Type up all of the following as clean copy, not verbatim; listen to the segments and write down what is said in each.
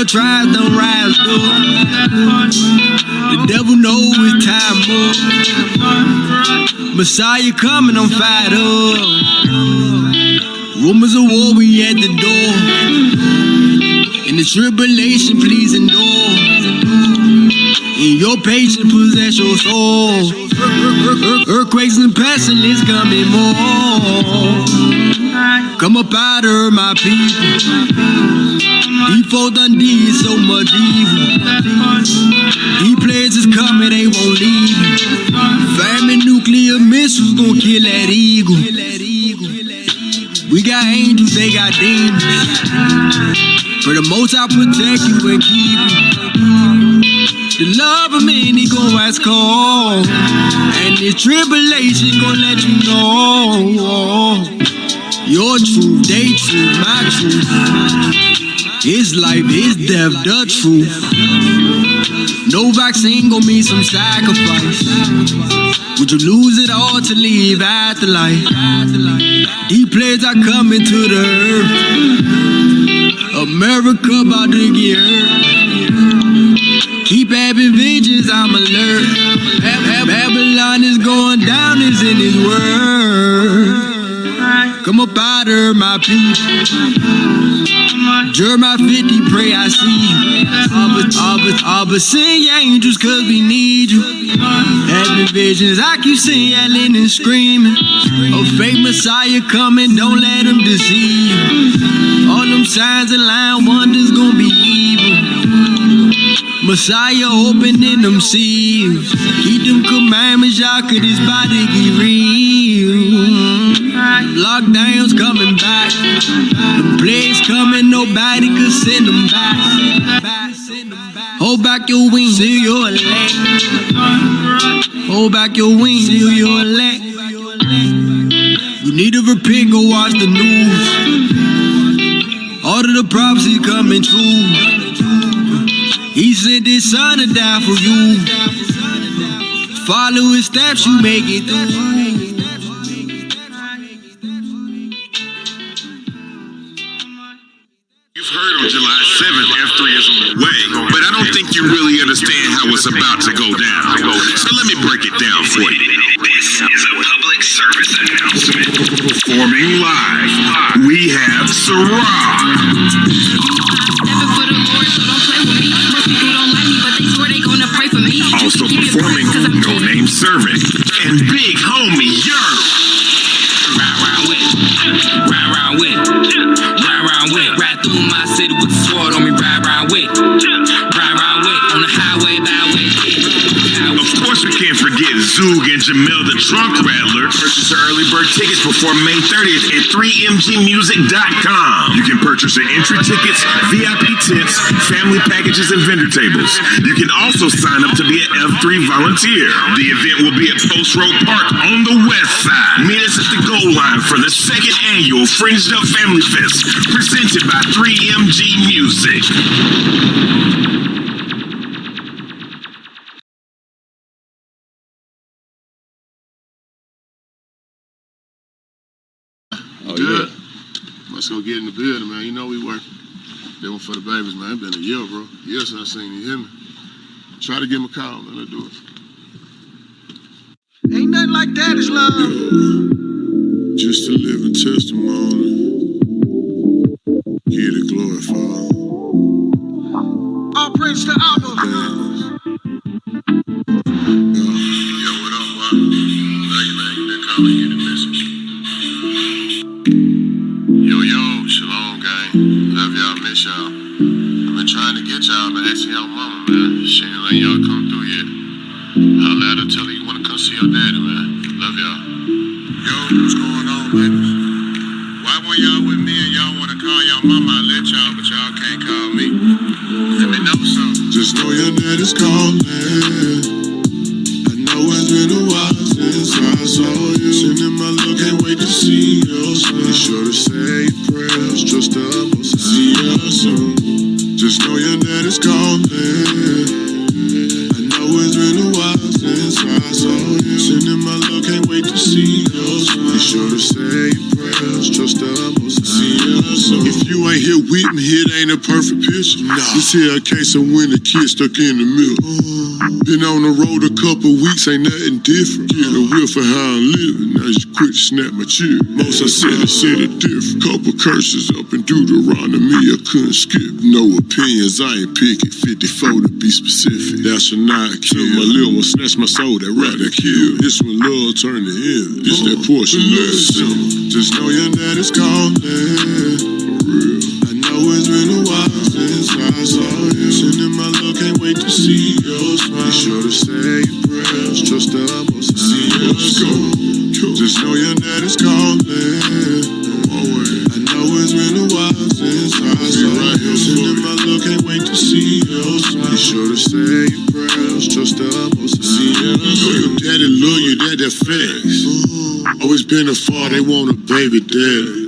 Tribes don't rise up. The devil knows it's time up. Messiah coming, I'm fired up. Rumors of war, we at the door. In the tribulation, please endure. In your patience, possess your soul. Earthquakes and pestilence coming more. Come up out of my people. These folk done did so much evil. These plagues is coming, they won't leave you. Famine, nuclear missiles gon' kill that eagle. We got angels, they got demons. For the most I protect you and keep you. The love of many gon' ask call. And this tribulation gon' let you know. Your truth, they truth, my truth. It's life, it's death, the truth. No vaccine gon' mean some sacrifice. Would you lose it all to live afterlife? These plagues are coming to the earth. America about to get hurt. Keep having vengeance, I'm alert. Babylon is going down, is in his word. Come up out of my people. Jeremiah 50, pray I see you. All but send your angels cause we need you. Having visions, I keep seeing yelling and screaming. A fake Messiah coming, don't let them deceive you. All them signs and lying wonders gon' be evil. Messiah opening them seals. Keep them commandments, y'all, cause this body get real. Lockdowns coming back. The plagues coming, nobody could send them back. Hold back your wings, seal your elect. Hold back your wings, seal your elect. You need to repent, go watch the news. All of the prophecy coming true. He sent his son to die for you. Follow his steps, you make it through. You've heard on July 7th, F3 is on the way, but I don't think you really understand how it's about to go down. So let me break it down for you. This is a public service announcement. Performing live, we have Sarah. Stepping for the Lord, so don't play with me. Most people don't like me, but they swear they gonna pray for me. Also performing No Name Servant and Big Homie Yerb. Ride with, ride through my city with the sword on me, ride with, on the highway, byway. Of course we can't forget Zoog and Jamel the Trunk Rattler. Purchase your early bird tickets before May 30th at 3mgmusic.com. You can purchase your entry tickets, VIP tents, family packages, and vendor tables. You can also sign up to be an F3 volunteer. The event will be at Post Road Park on the west side. Meet us at the goal line for the second annual Fringed Up Family Fest, presented by 3MG Music. Oh, good. Yeah. Let's go get in the building, man. You know we working. They one for the babies, man. It's been a year, bro. Year since I seen you. Hear me? Try to give him a call, man. Let's do it. Ain't nothing like daddy's love. Just a living testimony. Give the glory, Father. All praise to Abba. Yo, what up, boy? Love you, man. Give me a call and get the message. Yo, shalom, gang. Love y'all, miss y'all. I've been trying to get y'all, but asking y'all mama, man. She ain't letting y'all come through yet. Holla at her, tell her you wanna come see your daddy, man. Love y'all. Yo, what's going on, baby? Why when y'all with me and y'all wanna call y'all mama, I let y'all, but y'all can't call me? Let me know something. Just know your daddy's calling. I know it's been a while since I saw you. Sending my love, can't wait to see you soon. Be sure to say your prayers, trust the most to see you soon. Just know your daddy's calling. I know it's been a while since I saw you. Sending my love, can't wait to see you soon. Be sure to say your prayers, trust the most to see you soon. If you ain't here with me, it ain't a perfect picture. Nah. This here a case of when the kid stuck in the middle. Been on the road a couple weeks, ain't nothing different. Get a whiff for how I'm living, now you quit to snap my cheer. Most I said it different. Couple curses up in Deuteronomy, I couldn't skip. No opinions, I ain't picking. 54 to be specific. Thou shalt not kill. My little one snatch my soul, that rather kill. This one love turn to envy. This that portion love simple. Just know your daddy's calling. For real. I know it's been a while since I saw you. Sending my love, can't wait to see your smile. Be sure to say your prayers, trust the most to see you soon. Just know your daddy's calling. I know it's been a while since I saw you. Sending my love, can't wait to see your smile. Be sure to say your prayers, trust the most to see you soon. Your daddy love you, that facts. Always been a father, they want a baby daddy.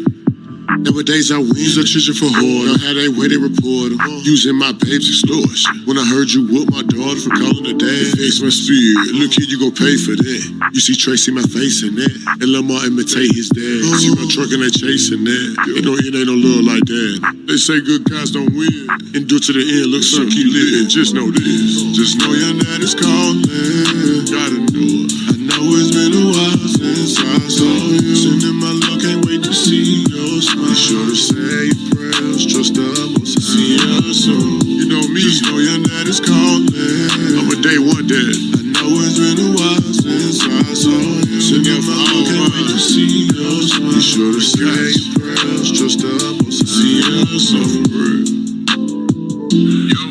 Nowadays I wins a children for hard. Know how they way they report them. Using my babe's extortion. When I heard you whoop my daughter for calling her dad, it fixed my spirit. Look kid, you gon' pay for that. You see Tracy my face in that. And Lamar imitate his dad. See my truck and they chasing that. It ain't no love like that. They say good guys don't win. Endure to the end, look son, keep living. Just know this. Just know your daddy's calling. Gotta know it. I know it's been a while since I saw you. Sending my love, can't wait to see your smile. Be sure to say your prayers, trust the most to see you soon. You know me, just know your daddy's calling. I'm a day one dad. I know it's been a while since I saw you. Sending my love, can't wait to see you smile. Be sure to say your prayers, trust the most to see you soon. Yo,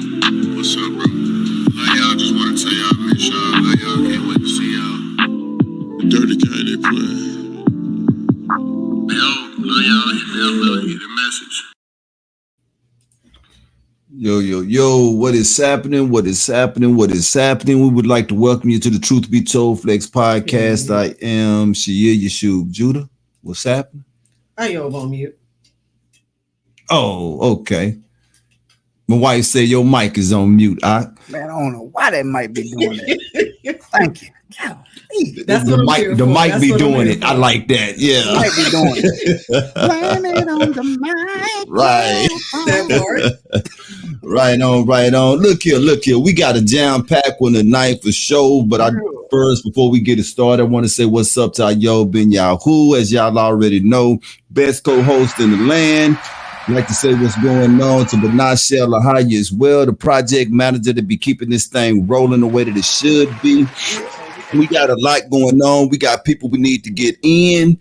what's up, bro? Love y'all, just wanna tell y'all, make sure I love y'all, can't wait to see y'all. The dirty game they playing. Yo, love y'all, hit me up, man, get the message. Yo, what is happening? What is happening? What is happening? We would like to welcome you to the Truth Be Told Flex podcast. I am Shia Yeshub Judah. What's happening? I am on mute. Oh, okay. My wife said your mic is on mute. Man, I don't know why that might be doing that. Thank you. That's the mic be doing it. I like that. Yeah. The mic be doing it. Blame it on the mic. Right. That part. Right on. Look here. We got a jam-packed one tonight for sure. But first, before we get it started, I want to say what's up to Yo Ben Yahoo. As y'all already know, best co-host in the land. I'd like to say what's going on to Benashel Lahaya as well, the project manager to be keeping this thing rolling the way that it should be. We got a lot going on. We got people we need to get in,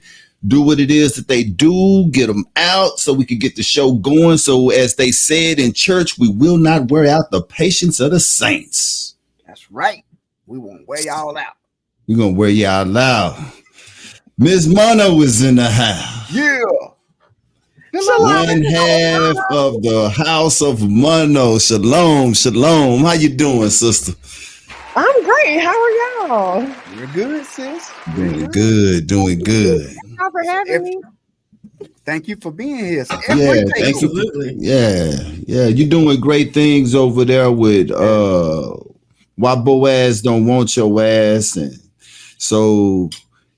do what it is that they do, get them out so we can get the show going. So as they said in church, we will not wear out the patience of the saints. That's right. We won't wear y'all out. We're going to wear y'all out. Miss Mono was in the house. Yeah. One half of the house of Mono. Shalom. How you doing, sister? I'm great. How are y'all? You're good, sis. Doing good. Thank y'all for having me. Thank you for being here. So yeah, thank you. Yeah. You're doing great things over there with Why Boaz Don't Want Your Ass. And so,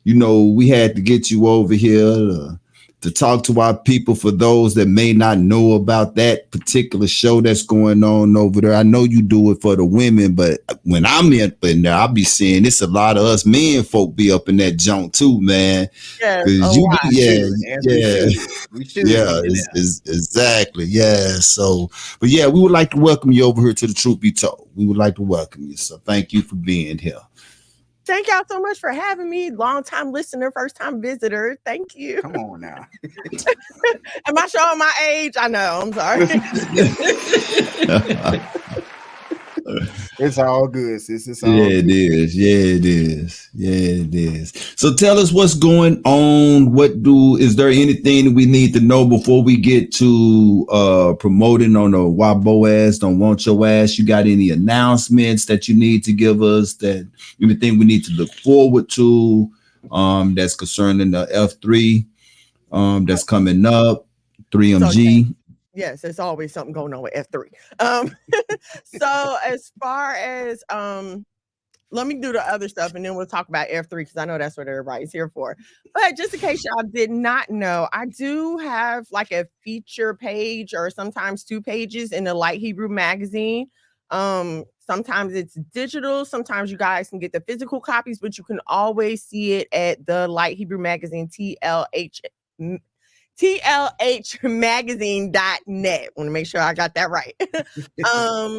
we had to get you over here to to talk to our people for those that may not know about that particular show that's going on over there. I know you do it for the women, but when I'm in there, I'll be seeing it's a lot of us men folk be up in that junk too, man. Yes, Because a you lot. We should. yeah, exactly. Yeah. So, but yeah, we would like to welcome you over here to the Truth Be Told. We would like to welcome you. So thank you for being here. Thank y'all so much for having me. Long time listener, first time visitor. Thank you. Come on now. Am I showing my age? I know. I'm sorry. It's all good, sis. It's all Yeah, good. it is. Yeah, it is. Yeah, it is. So tell us what's going on. Is there anything that we need to know before we get to promoting on the Why Boaz Don't Want Your Ass? You got any announcements that you need to give us, that anything we need to look forward to that's concerning the F3 that's coming up, 3MG? Yes, there's always something going on with F3. So as far as let me do the other stuff and then we'll talk about F3 because I know that's what everybody's here for. But just in case y'all did not know, I do have like a feature page or sometimes 2 pages in the Light Hebrew magazine. Sometimes it's digital, sometimes you guys can get the physical copies, but you can always see it at the Light Hebrew magazine, tlhmagazine.net. Want to make sure I got that right.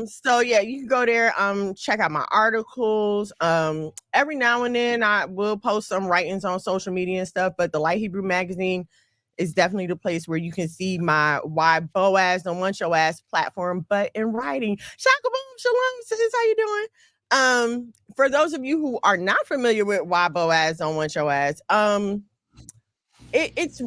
So yeah, you can go there, check out my articles. Every now and then I will post some writings on social media and stuff, but the Light Hebrew magazine is definitely the place where you can see my Why Boaz Don't Want Your Ass platform, but in writing. Shakaboom, shalom, sis, how you doing? For those of you who are not familiar with Why Boaz Don't Want Your Ass, it's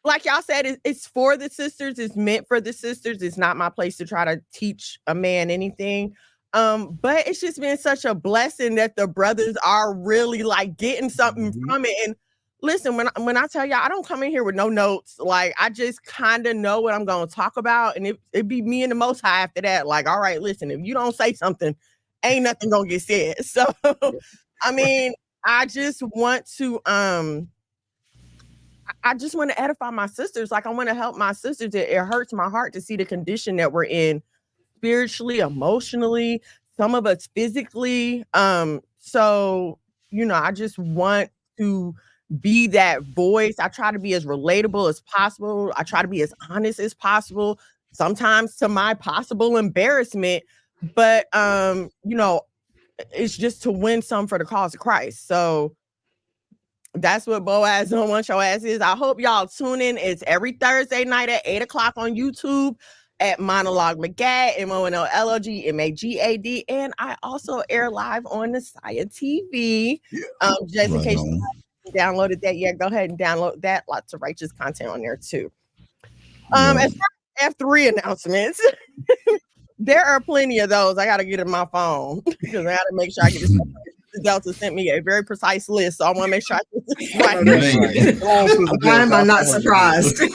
like y'all said, it's for the sisters. It's meant for the sisters. It's not my place to try to teach a man anything. But it's just been such a blessing that the brothers are really like getting something from it. And listen, when I tell y'all, I don't come in here with no notes. Like I just kind of know what I'm going to talk about, and it'd be me and the Most High after that. Like, all right, listen, if you don't say something, ain't nothing gonna get said. So, I mean, I just want to edify my sisters. Like I want to help my sisters. It hurts my heart to see the condition that we're in spiritually, emotionally, some of us physically. So, I just want to be that voice. I try to be as relatable as possible. I try to be as honest as possible, sometimes to my possible embarrassment. But, it's just to win some for the cause of Christ. So, that's what Boaz Don't Want Your Ass is. I hope y'all tune in. It's every Thursday night at 8:00 on YouTube at Monologue Magad, MONOLOG MAGAD. And I also air live on the Saya TV. Just in case you haven't downloaded that yet, go ahead and download that. Lots of righteous content on there too. As far as F3 announcements, there are plenty of those. I got to get in my phone because I got to make sure I get this. Delta sent me a very precise list, so I want to make sure I get this right. Why am I not surprised? So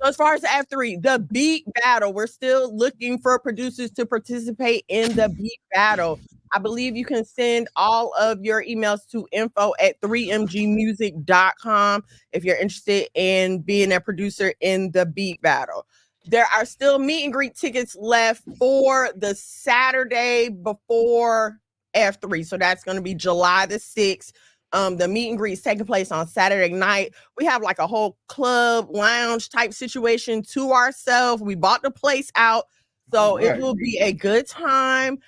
as far as F3, the beat battle, we're still looking for producers to participate in the beat battle. I believe you can send all of your emails to info@3mgmusic.com if you're interested in being a producer in the beat battle. There are still meet and greet tickets left for the Saturday before F3. So that's going to be July the 6th. The meet and greet is taking place on Saturday night. We have like a whole club lounge type situation to ourselves. We bought the place out, so it will be a good time.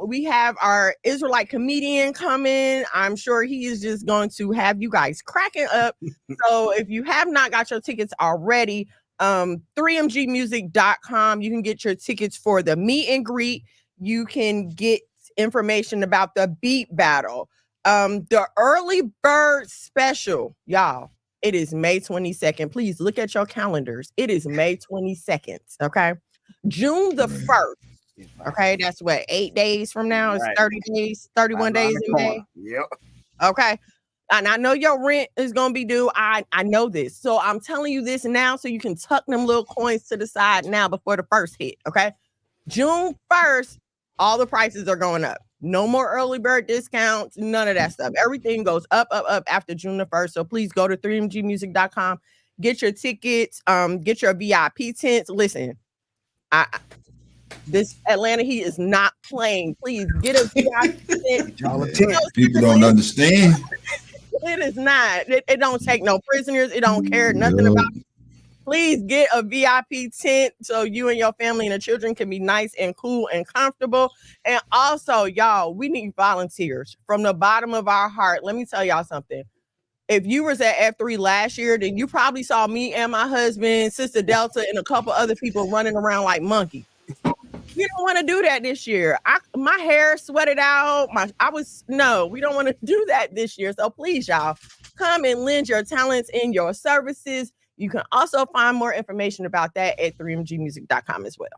We have our Israelite comedian coming. I'm sure he is just going to have you guys cracking up. So if you have not got your tickets already, 3mgmusic.com, you can get your tickets for the meet and greet. You can get information about the beat battle. The early bird special, y'all, it is May 22nd. Please look at your calendars. It is May 22nd. Okay. June the 1st. Okay. That's what, 8 days from now? It's 30 days, 31 days in May. Yep. Okay. And I know your rent is going to be due. I know this. So I'm telling you this now so you can tuck them little coins to the side now before the first hit. Okay. June 1st, all the prices are going up. No more early bird discounts, none of that stuff. Everything goes up after June the 1st. So please go to 3mgmusic.com, get your tickets, get your VIP tents. Listen, this Atlanta heat is not playing. Please get a VIP tent. People don't understand. It is not. It don't take no prisoners. It don't care nothing about it. Please get a VIP tent so you and your family and the children can be nice and cool and comfortable. And also, y'all, we need volunteers from the bottom of our heart. Let me tell y'all something. If you was at F3 last year, then you probably saw me and my husband, Sister Delta, and a couple other people running around like monkeys. We don't want to do that this year. My hair sweated out. We don't want to do that this year. So please, y'all, come and lend your talents and your services. You can also find more information about that at 3mgmusic.com as well.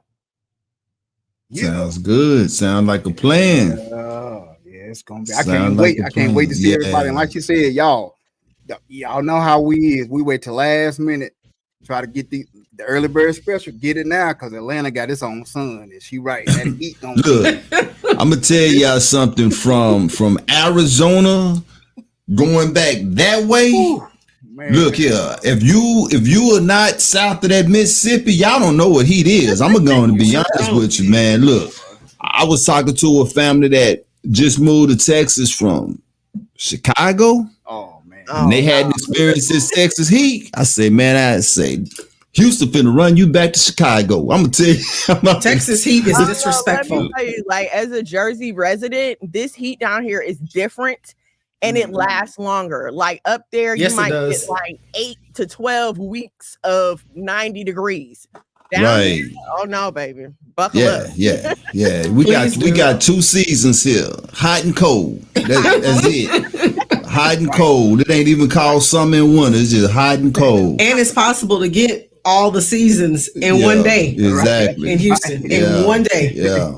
Sounds good. Sound like a plan. Yeah, it's gonna be. I can't wait to see everybody. And like you said, y'all know how we is. We wait till last minute, try to get the early bird special. Get it now, because Atlanta got its own sun. Is she right? That heat gonna Look, I'm gonna tell y'all something from Arizona going back that way. Ooh. Man. Look here, if you are not south of that Mississippi, y'all don't know what heat is. I'm going to be honest with you, man. Look, I was talking to a family that just moved to Texas from Chicago. Oh man, and they hadn't experienced this Texas heat. I say, Houston finna run you back to Chicago. I'm gonna tell you, Texas heat is disrespectful. Let me tell you, like, as a Jersey resident, this heat down here is different. And it lasts longer. Like up there, you might get like 8 to 12 weeks of 90 degrees. Down here, oh no, baby. Buckle up. Yeah. We got 2 seasons here. Hot and cold. That's it. Hot and cold. It ain't even called summer and winter. It's just hot and cold. And it's possible to get all the seasons in one day. Exactly. In Houston. In one day. Yeah.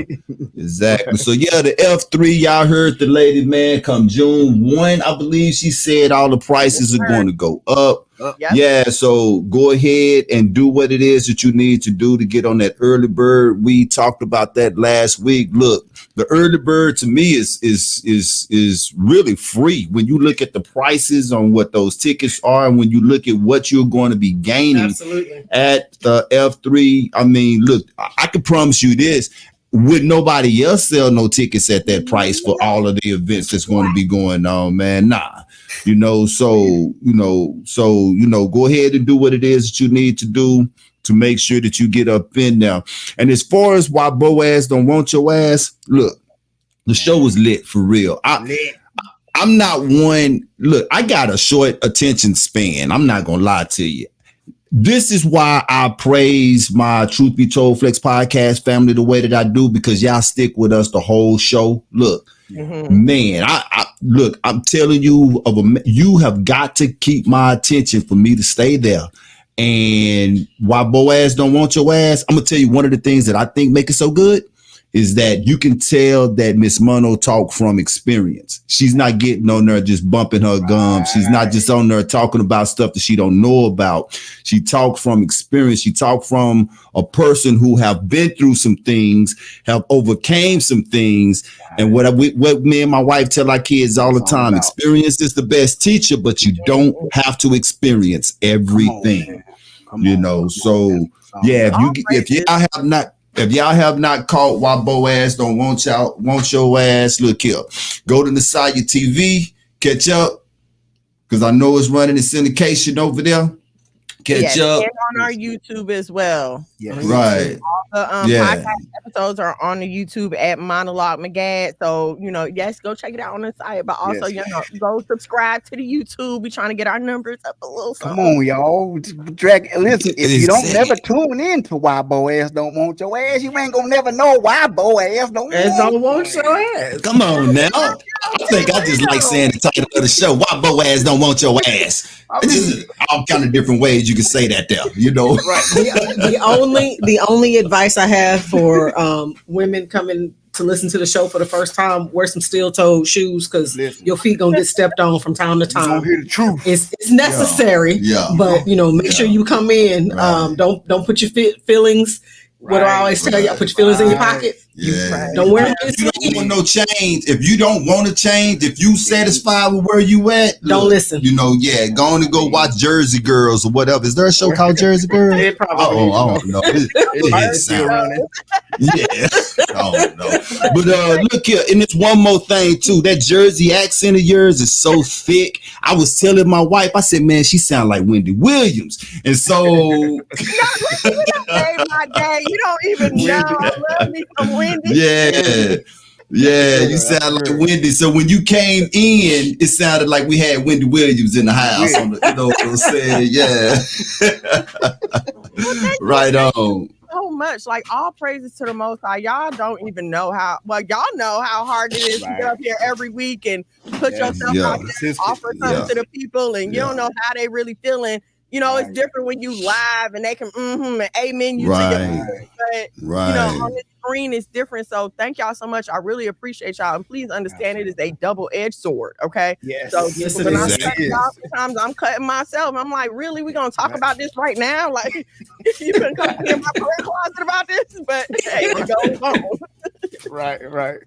Exactly. So the F3, y'all heard the lady, man, come June 1, I believe she said all the prices are going to go up. Yeah, so go ahead and do what it is that you need to do to get on that early bird. We talked about that last week. Look, the early bird to me is really free when you look at the prices on what those tickets are, and when you look at what you're going to be gaining at the F3. I mean, look, I can promise you this. Would nobody else sell no tickets at that price for all of the events that's going to be going on, man? Nah. So go ahead and do what it is that you need to do to make sure that you get up in there. And as far as why Boaz don't want your ass, look, the show was lit for real. I'm not one. Look, I got a short attention span. I'm not gonna lie to you. This is why I praise my Truth Be Told Flex podcast family the way that I do, because y'all stick with us the whole show. Look, man, I'm telling you, you have got to keep my attention for me to stay there. And why Boaz don't want your ass, I'm gonna tell you one of the things that I think make it so good is that you can tell that Miss Mono talk from experience. She's not getting on there just bumping her gums. She's not just on there talking about stuff that she don't know about. She talked from experience. She talked from a person who have been through some things, have overcame some things. And what me and my wife tell our kids all the time, experience is the best teacher, but you don't have to experience everything. So yeah, if y'all have not caught why Boaz don't want your ass, look here. Go to Messiah TV, catch up, because I know it's running in syndication over there. Catch up. And on our YouTube as well. Yes. Right. All the podcast episodes are on the YouTube at Monologue McGad. So, yes, go check it out on the site. But also, go subscribe to the YouTube. We're trying to get our numbers up a little. Come on, y'all. Listen, if you don't never tune in to why Boaz don't want your ass, you ain't gonna never know why Boaz don't want your ass. Come on now. I think I just like saying the title of the show, why Boaz don't want your ass. This is all kind of different ways you can say that there, Right. The only advice I have for women coming to listen to the show for the first time, wear some steel-toed shoes, because your feet gonna get stepped on from time to time. You don't hear the truth. It's necessary, but make sure you come in. Don't put your feelings. What do I always tell you? Put your feelings in your pocket. Yeah. Don't wear If you don't want no change, if you don't want to change, if you satisfied with where you at, don't listen. You know, go on and go watch Jersey Girls or whatever. Is there a show called Jersey Girls? It probably I don't know. It sound running. yeah, I don't know. But look here, and it's one more thing too. That Jersey accent of yours is so thick. I was telling my wife, I said, man, she sound like Wendy Williams. And so my day. You don't even know. Love me some Wendy. Yeah, you sound like Wendy. So when you came in, it sounded like we had Wendy Williams in the house. On the, you know what I'm saying? Yeah. Right on. So much, like all praises to the Most High. Y'all don't even know how. Well, y'all know how hard it is to get up here every week and put yourself out there, offer something to the people, and you don't know how they really feeling. You know, it's different when you live and they can and amen you to your music. But you know, on the screen it's different. So thank y'all so much. I really appreciate y'all. And please understand it is a double-edged sword. Okay. Yes. So when I'm cutting y'all, sometimes I'm cutting myself. I'm like, really? We're gonna talk about this right now? Like you can come in my prayer closet about this, but hey, it goes on. Right.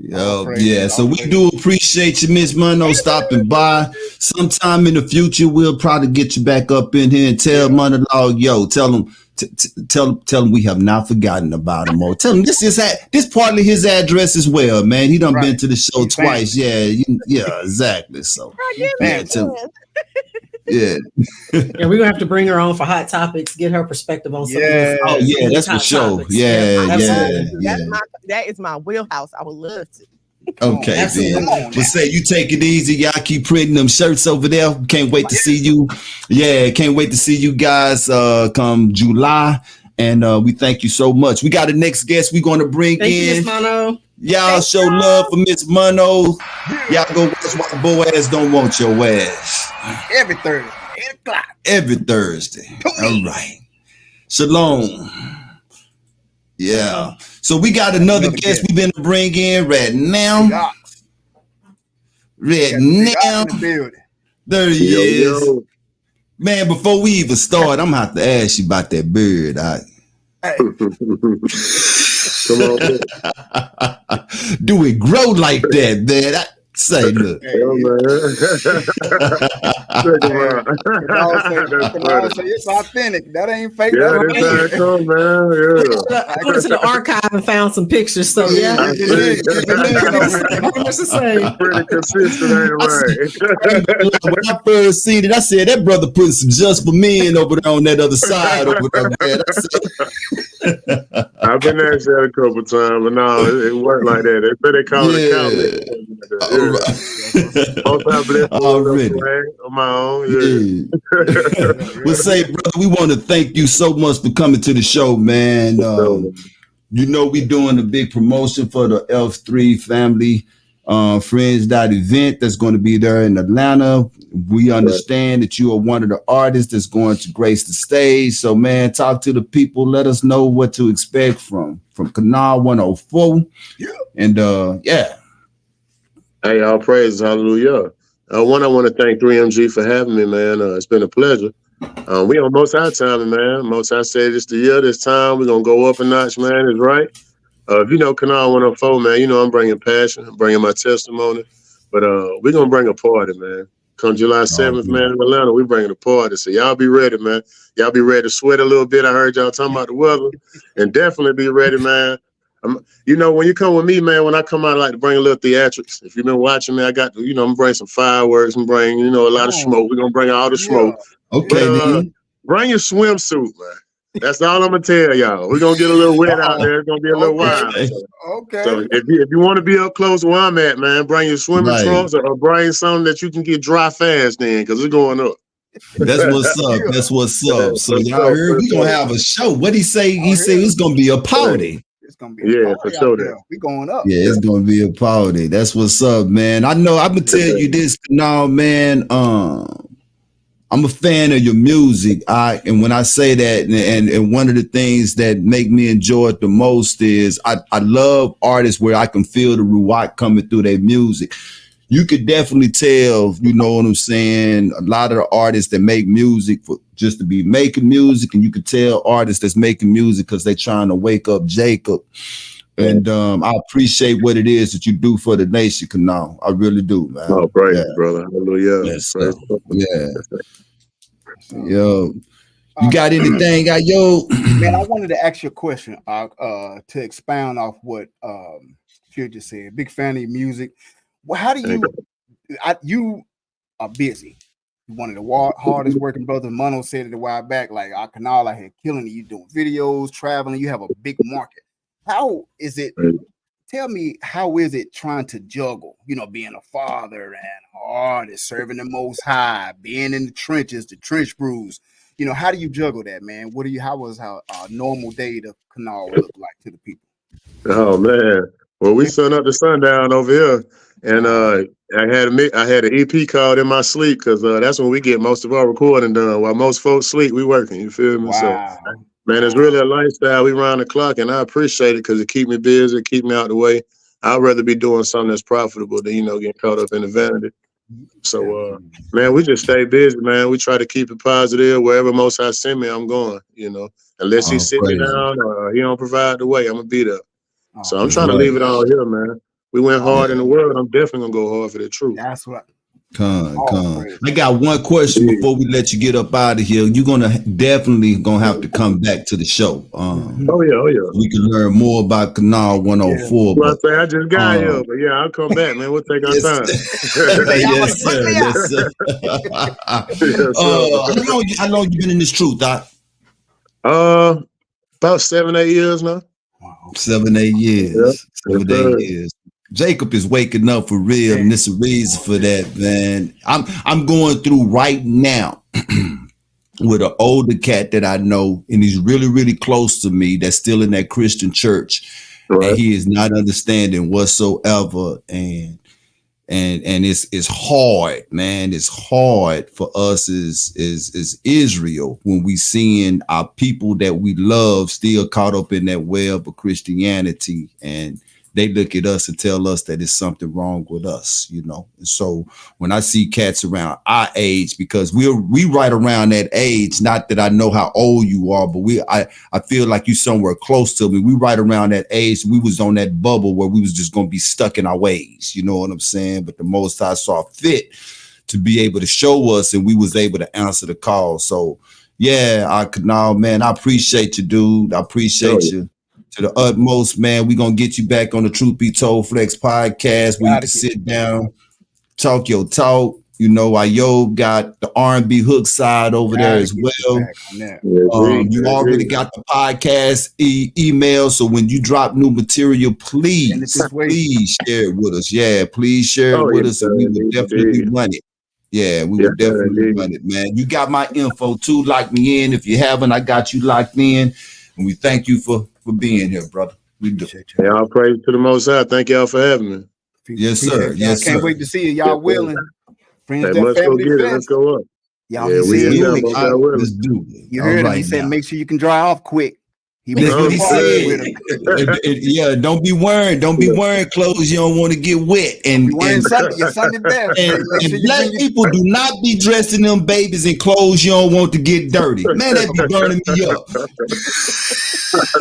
Yo, so we do appreciate you, Miss Mono, stopping by. Sometime in the future, we'll probably get you back up in here and tell Monologue, tell him we have not forgotten about him. Or tell him this partly his address as well, man. He done been to the show twice. Yeah, exactly. So and we're gonna have to bring her on for Hot Topics, get her perspective on some of this. Oh yeah, that's for sure. That is my wheelhouse. I would love to. Okay, then. But say you take it easy. Y'all keep printing them shirts over there. Can't wait to see you. Yeah, can't wait to see you guys come July. And we thank you so much. We got a next guest we're gonna bring in. Miss Mono. Y'all show love for Miss Mono. Y'all go watch why Boaz don't want your ass. Every Thursday, 8 o'clock. Every Thursday. All right. Shalom. Yeah. So we got another guest we've been to bring in right now. There he is. Man, before we even start, I'm gonna have to ask you about that beard. Come on. Do it grow like that, man? Say, look. It's authentic. That ain't fake. Yeah, that's how it comes, man. I went to the archive and found some pictures. So yeah, pretty consistent, ain't right? When I first seen it, I said that brother put some just for men over there on that other side over there, man. I've been asked that a couple times, but no, it worked like that. They say they call it a already on my own. We'll say, brother, we want to thank you so much for coming to the show, man. You know, we doing a big promotion for the F3 family friends event that's going to be there in Atlanta. We understand that you are one of the artists that's going to grace the stage. So, man, talk to the people. Let us know what to expect from Kanal 104. And Hey, all praise, hallelujah. I want to thank 3MG for having me, man. It's been a pleasure. We on Most High time, man. Most High said it's the year, this time. We're going to go up a notch, man. It's right. If you know Kanal 104, man, you know I'm bringing passion, I'm bringing my testimony. But we're going to bring a party, man. Come July 7th, man, in Atlanta, we bringing a party. So y'all be ready, man. Y'all be ready to sweat a little bit. I heard y'all talking about the weather. And definitely be ready, man. You know, when you come with me, man, when I come out, I like to bring a little theatrics. If you've been watching me, I got, I'm going to bring some fireworks and bring, a lot of smoke. We're going to bring all the smoke. Okay, bring your swimsuit, man. That's all I'm going to tell y'all. We're going to get a little wet out there. It's going to be a little wild. So if you want to be up close where I'm at, man, bring your swimming trunks or bring something that you can get dry fast then, because it's going up. That's what's up. That's what's up. So y'all heard we're going to have a show. What'd he say? He said it's going to be a party. It's gonna be for sure. We going up. Yeah, it's gonna be a party. That's what's up, man. I know. I'm gonna tell you this now, man. I'm a fan of your music. And when I say that, and one of the things that make me enjoy it the most is I love artists where I can feel the ruach coming through their music. You could definitely tell, you know what I'm saying, a lot of the artists that make music for just to be making music, and you could tell artists that's making music because they're trying to wake up Jacob. And I appreciate what it is that you do for the nation, Kanal. I really do, man. Oh, praise, brother. Hallelujah. Yes, Praise. yeah. Yo, you got anything, yo? Man, I wanted to ask you a question to expound off what Future just said. Big fan of your music. Well, how do you are busy. You're one of the hardest working brothers. Mono said it a while back, like our Kanal out here killing it. You doing videos, traveling, you have a big market. How is it? Tell me, how is it trying to juggle, being a father and artist, serving the Most High, being in the trenches, the trench brews? How do you juggle that, man? How was a normal day to Kanal look like to the people? Oh man, well we sun up to sundown over here, and I had an EP called in my sleep because that's when we get most of our recording done. While most folks sleep, we working. You feel me? Wow. So, man, it's really a lifestyle. We round the clock, and I appreciate it because it keep me busy, keep me out the way. I'd rather be doing something that's profitable than getting caught up in the vanity. So, man, we just stay busy, man. We try to keep it positive. Wherever Most High send me, I'm going. Unless he sit me down or he don't provide the way, I'm gonna be there. So I'm trying to leave it all here, man. We went hard in the world. I'm definitely gonna go hard for the truth. That's what. I got one question before we let you get up out of here. You're definitely gonna have to come back to the show. Oh yeah. We can learn more about Kanal 104. Well, I just got here, but yeah, I'll come back, man. We'll take our time. Yes, sir. Yes, sir. How long you been in this truth, Doc? About 7-8 years now. 7-8 years. 7-8 years. Jacob is waking up for real, and there's a reason for that, man. I'm going through right now with an older cat that I know, and he's really, really close to me. That's still in that Christian church, and he is not understanding whatsoever. And it's hard, man. It's hard for us as Israel when we seeing our people that we love still caught up in that web of Christianity, and they look at us and tell us that it's something wrong with us, And so when I see cats around our age, because we right around that age, not that I know how old you are, but I feel like you somewhere close to me. We right around that age. We was on that bubble where we was just going to be stuck in our ways. You know what I'm saying? But the Most High saw fit to be able to show us, and we was able to answer the call. So yeah, Kanal, man, I appreciate you, dude. I appreciate you. To the utmost, man. We're going to get you back on the Truth Be Told Flex podcast where you can sit down, talk your talk. Ayob got the R&B hook side over there as well. You already got the podcast email. So when you drop new material, please share it with us. Yeah, please share it with us, and we will definitely run it. Yeah, we will definitely run it, man. You got my info too. Lock me in. If you haven't, I got you locked in. And we thank you for being here, brother. We do. Yeah, I'll praise to the Most High. Thank y'all for having me. Yes, sir. Yes, Can't wait to see you. Y'all willing. Friends, let's go get it. Let's go up. Y'all let's do it. You heard him. He said, make sure you can dry off quick. That's what he said. Yeah, don't be wearing clothes you don't want to get wet. And Sunday best. And black people do not be dressing them babies in clothes you don't want to get dirty. Man, that be burning me up.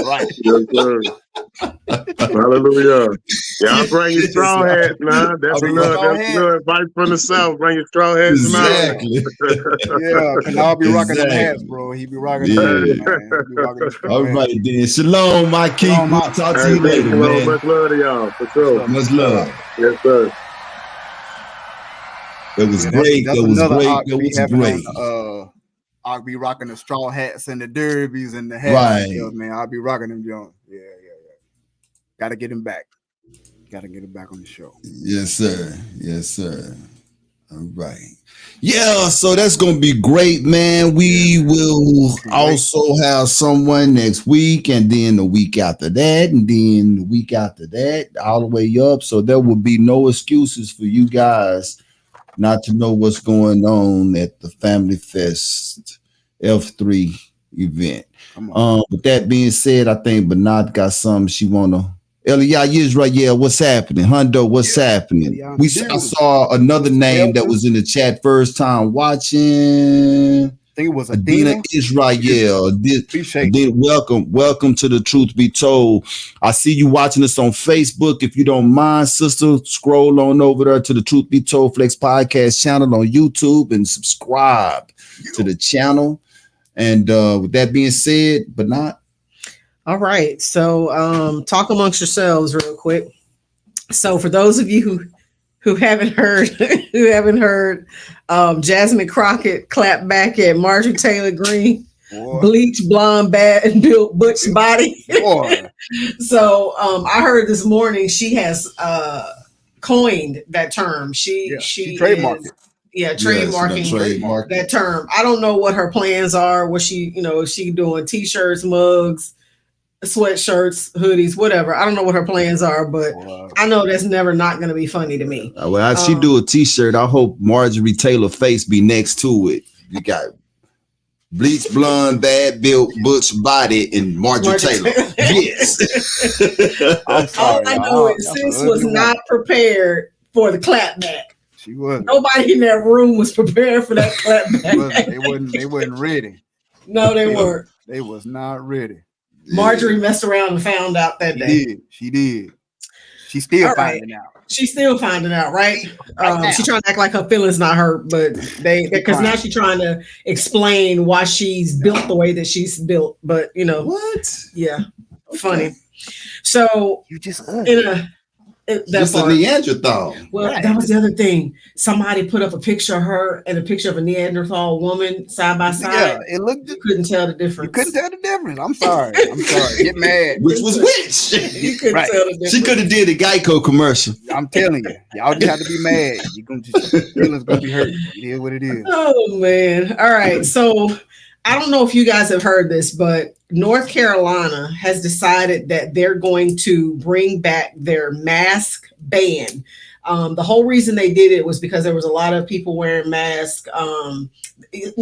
Right. Yes, sir. Hallelujah. Yeah, I'll bring you straw hats, man. That's another advice from the South. Bring your straw hats. Exactly. Yeah, Kanal be rocking the hats, bro. He be rocking the hats, man. All right, then. Shalom, my king. We'll talk to you later, man. Much love to y'all, for sure. Much love. Yes, sir. It was great. It was great. It was great. I'll be rocking the straw hats and the derbies and the hats. Right. Man, I'll be rocking them, John. Yeah. Gotta get him back. Gotta get him back on the show. Yes, sir. Yes, sir. All right. Yeah, so that's gonna be great, man. We will also have someone next week, and then the week after that, and then the week after that, all the way up. So there will be no excuses for you guys not to know what's going on at the Family Fest F3 event. With that being said, I think Bernard got something she wanna. Eliya Israel, what's happening? Hundo, what's happening? I saw another name that was in the chat first time watching. think it was Adina Israel. Appreciate it. Welcome to the Truth Be Told. I see you watching us on Facebook. If you don't mind, sister, scroll on over there to the Truth Be Told Flex podcast channel on YouTube and subscribe to the channel. And with that being said, but not. All right. So talk amongst yourselves real quick. So for those of you who haven't heard, Jasmine Crockett clapped back at Marjorie Taylor Greene, bleach blonde, bad and built butch body. So I heard this morning she has coined that term. She trademarked it. Yeah, trademarking that term. I don't know what her plans are. What she doing t-shirts, mugs, sweatshirts, hoodies, whatever. I don't know what her plans are, but I know that's never not going to be funny to me. Well, she do a t-shirt. I hope Marjorie Taylor face be next to it. You got bleach blonde, bad built, butch body, and Marjorie Taylor. Yes. I'm sorry, all I know is sis was not prepared for the clapback. She wasn't. Nobody in that room was prepared for that clapback. They wasn't ready. No, they weren't. They was not ready. Marjorie messed around and found out that day. She did. She's still finding out. She's still finding out, right? She's trying to act like her feelings not hurt, but because now she's trying to explain why she's built the way that she's built. But what? Yeah, funny. So you just Just a Neanderthal. Well, that was the other thing. Somebody put up a picture of her and a picture of a Neanderthal woman side by side. Yeah, it looked. You couldn't tell the difference. You couldn't tell the difference. I'm sorry. Get mad. Which was which? You couldn't tell the difference. She could have did a Geico commercial. I'm telling you, y'all just have to be mad. You're gonna feelings gonna be hurt. It is what it is. Oh man! All right, so I don't know if you guys have heard this, but North Carolina has decided that they're going to bring back their mask ban. The whole reason they did it was because there was a lot of people wearing masks. Some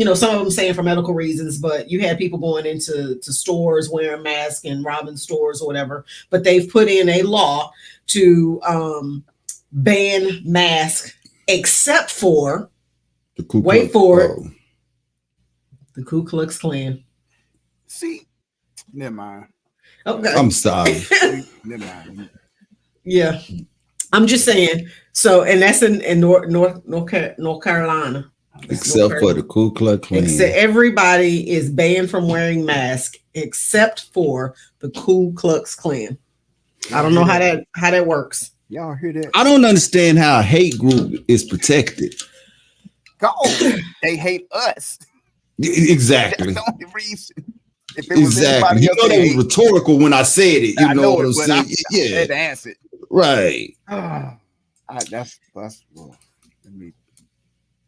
of them saying for medical reasons, but you had people going into stores wearing masks and robbing stores or whatever. But they've put in a law to ban masks except for, the Ku Klux Klan. See, never mind. Okay. I'm sorry. Never mind. Yeah, I'm just saying. So, and that's in North Carolina. Except for the Ku Klux Klan. Except everybody is banned from wearing masks except for the Ku Klux Klan. I don't know how that works. Y'all hear that? I don't understand how a hate group is protected. Go. They hate us. Exactly. That's the only reason. Exactly. You know that was rhetorical when I said it. You know what I'm saying? I had to answer it. Right. That's well, let me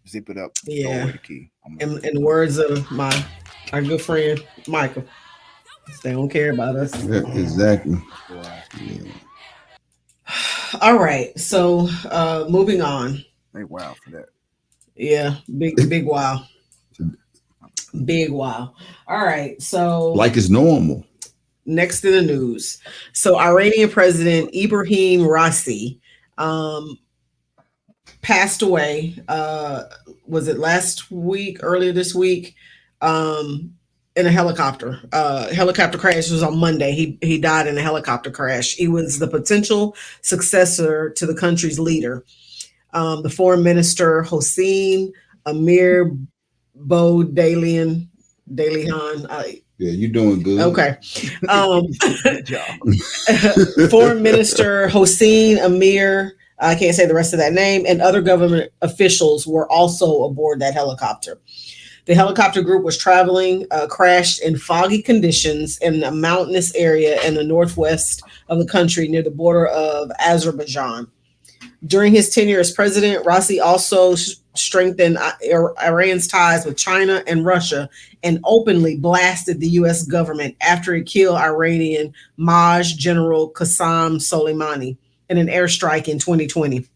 zip it up. Yeah. The key. In the words of our good friend Michael, they don't care about us. Yeah, exactly. Yeah. All right. So moving on. Hey, wow for that. Yeah, big wow. Big wow. All right. So like it's normal. Next in the news. So Iranian President Ibrahim Raisi passed away. Was it earlier this week? In a helicopter. Helicopter crash was on Monday. He died in a helicopter crash. He was the potential successor to the country's leader. The foreign minister Hossein Amir Dalihan. Yeah, you're doing good. Okay. Foreign Minister Hossein Amir, I can't say the rest of that name, and other government officials were also aboard that helicopter. The helicopter group was traveling, crashed in foggy conditions in a mountainous area in the northwest of the country near the border of Azerbaijan. During his tenure as president, Raisi also strengthened Iran's ties with China and Russia and openly blasted the U.S. government after it killed Iranian Maj General Qasem Soleimani in an airstrike in 2020.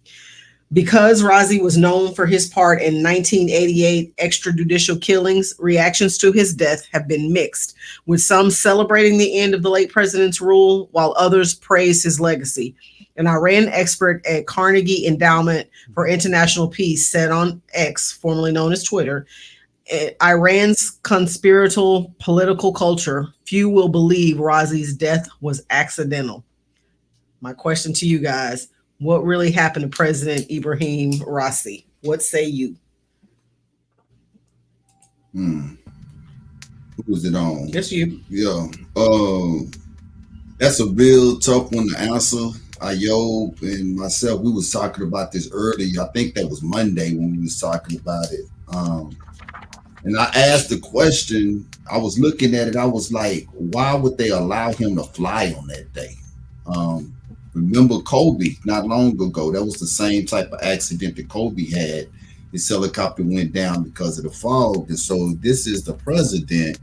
Because Raisi was known for his part in 1988 extrajudicial killings, reactions to his death have been mixed, with some celebrating the end of the late president's rule, while others praise his legacy. An Iran expert at Carnegie Endowment for International Peace said on X, formerly known as Twitter, Iran's conspiratorial political culture, few will believe Razi's death was accidental. My question to you guys, what really happened to President Ibrahim Raisi? What say you? Who was it on? Just you. Yeah. That's a real tough one to answer. Ayob and myself, we was talking about this earlier. I think that was Monday when we was talking about it. And I asked the question, I was looking at it, I was like, why would they allow him to fly on that day? Remember Kobe not long ago, that was the same type of accident that Kobe had. His helicopter went down because of the fog. And so this is the president,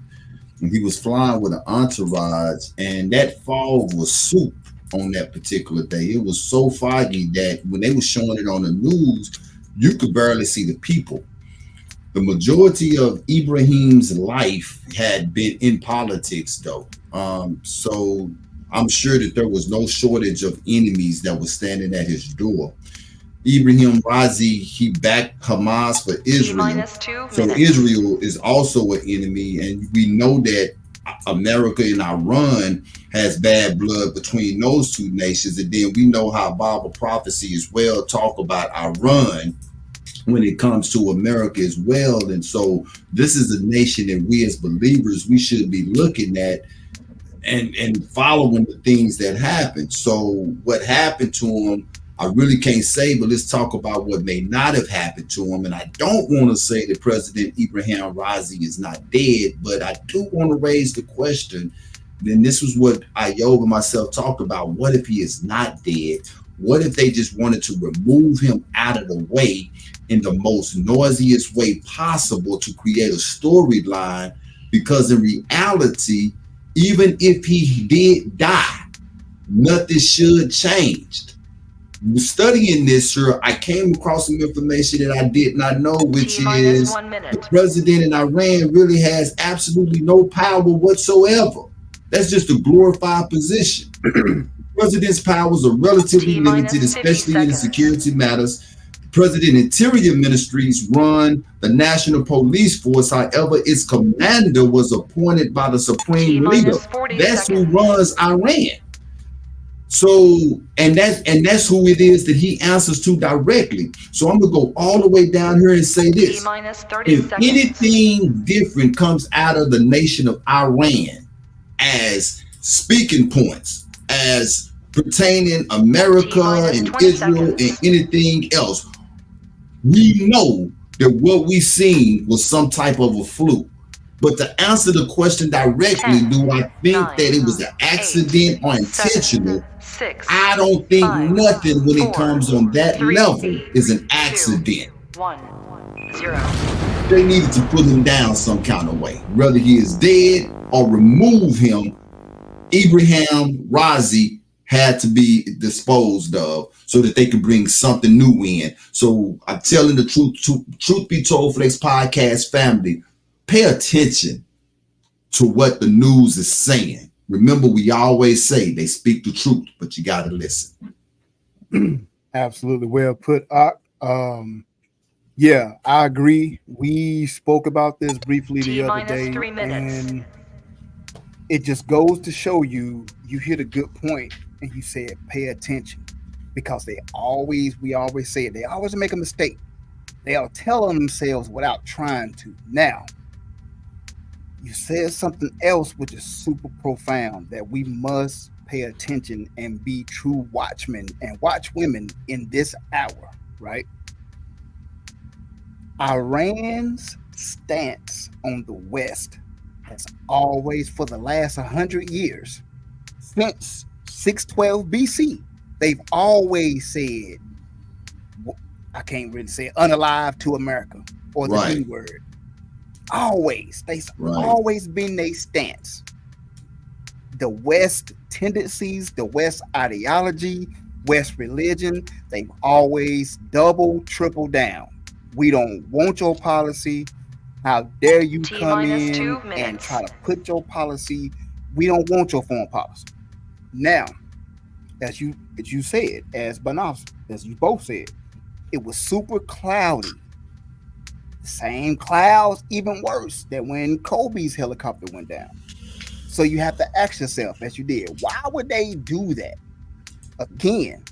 and he was flying with an entourage, and that fog was soup on that particular day. It was so foggy that when they were showing it on the news, you could barely see the people. The majority of Ibrahim's life had been in politics, though. So I'm sure that there was no shortage of enemies that were standing at his door. Ibrahim Razi, he backed Hamas for Israel. So Israel is also an enemy, and we know that America and Iran has bad blood between those two nations. And then we know how Bible prophecy as well talk about Iran when it comes to America as well. And so this is a nation that we as believers, we should be looking at and following the things that happened. So what happened to him, I really can't say, but let's talk about what may not have happened to him. And I don't want to say that President Ibrahim Razi is not dead, but I do want to raise the question. Then this was what Ayob and myself talked about. What if he is not dead? What if they just wanted to remove him out of the way in the most noisiest way possible to create a storyline? Because in reality, even if he did die, nothing should change. Studying this, sir, I came across some information that I did not know, which is the president in Iran really has absolutely no power whatsoever. That's just a glorified position. President's powers are relatively limited, especially in security matters. President Interior Ministries run the National Police Force. However, its commander was appointed by the Supreme Leader. That's who runs Iran. So, and that's who it is that he answers to directly. So I'm gonna go all the way down here and say this. If anything different comes out of the nation of Iran as speaking points, as pertaining America and Israel and anything else, we know that what we seen was some type of a fluke. But to answer the question directly, do I think that it was an accident or intentional? I don't think nothing when it comes on that level is an accident. 1, 0. They needed to put him down some kind of way, whether he is dead or remove him. Ibrahim Razi had to be disposed of so that they could bring something new in. So I'm telling the truth be told, Flex Podcast family, pay attention to what the news is saying. Remember, we always say they speak the truth, but you got to listen. Absolutely well put, Ahch. Yeah, I agree. We spoke about this briefly the other day, and it just goes to show you hit a good point, and you said pay attention, because we always say it, they always make a mistake. They are telling themselves without trying to. Now, you said something else which is super profound, that we must pay attention and be true watchmen and watch women in this hour, right? Iran's stance on the West has always, for the last 100 years, since 612 BC, they've always said, I can't really say unalive to America, or the D word. Always. They've always been their stance. The West tendencies, the West ideology, West religion, they've always double, triple down. We don't want your policy. How dare you come in and try to put your policy? We don't want your foreign policy. Now, as you said, as you both said, it was super cloudy Same clouds, even worse than when Kobe's helicopter went down. So you have to ask yourself, as you did, why would they do that? Again,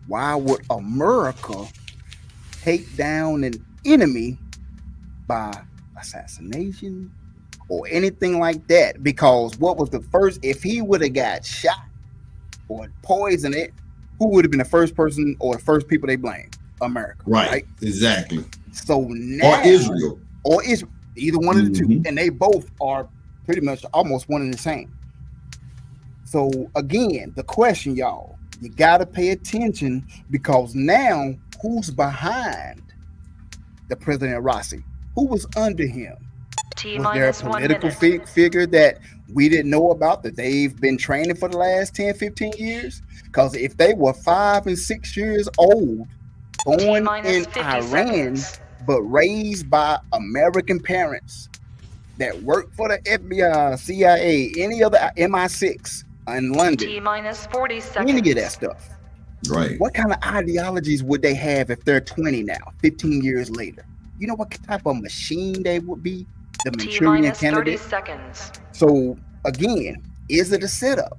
why would America take down an enemy by assassination or anything like that? Because what was the first, if he would have got shot or poisoned it, who would have been the first person or the first people they blame? America. Right. Exactly. So now, or Israel, either one of the two, and they both are pretty much almost one and the same. So again, the question, y'all, you got to pay attention, because now who's behind the President Rossi? Who was under him? Was there a political figure that we didn't know about that they've been training for the last 10, 15 years? Because if they were 5 and 6 years old, born in Iran, but raised by American parents that work for the FBI, CIA, any other MI6 in London, T-minus 40 seconds. any of that stuff. Right. What kind of ideologies would they have if they're 20 now, 15 years later? You know what type of machine they would be? The Manchurian candidate. 30 seconds. So again, is it a setup?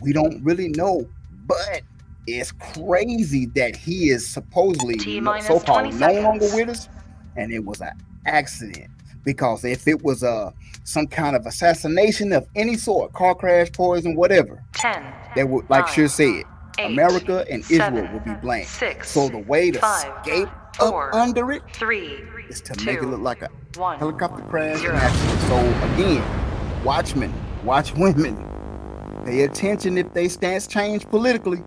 We don't really know, but it's crazy that he is supposedly so-called no longer with us, and it was an accident. Because if it was some kind of assassination of any sort, car crash, poison, whatever, 10, they would, like Shir said, 8, America and 7, Israel would be blamed. 6, so the way to 5, escape 4, up under it 3 is to 2, make it look like a 1, helicopter crash. 0. So again, watchmen, watch women, pay attention if they stance change politically,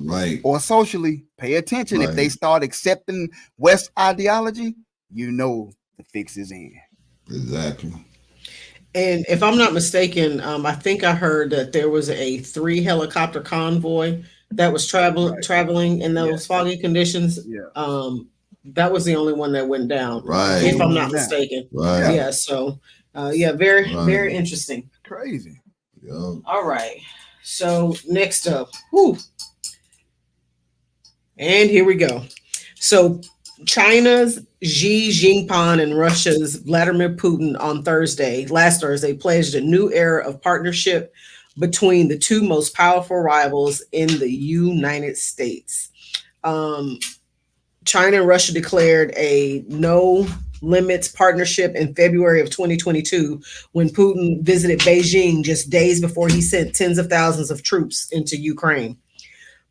right, or socially. Pay attention if they start accepting West ideology. You know the fix is in. Exactly. And if I'm not mistaken, I think I heard that there was a 3 helicopter convoy that was traveling in those foggy conditions. Yeah. That was the only one that went down. Right. If I'm not mistaken. Right. Yeah. So, very interesting. Crazy. Yeah. All right. So next up, and here we go. So China's Xi Jinping and Russia's Vladimir Putin on last Thursday, pledged a new era of partnership between the two most powerful rivals in the United States. China and Russia declared a no limits partnership in February of 2022 when Putin visited Beijing just days before he sent tens of thousands of troops into Ukraine.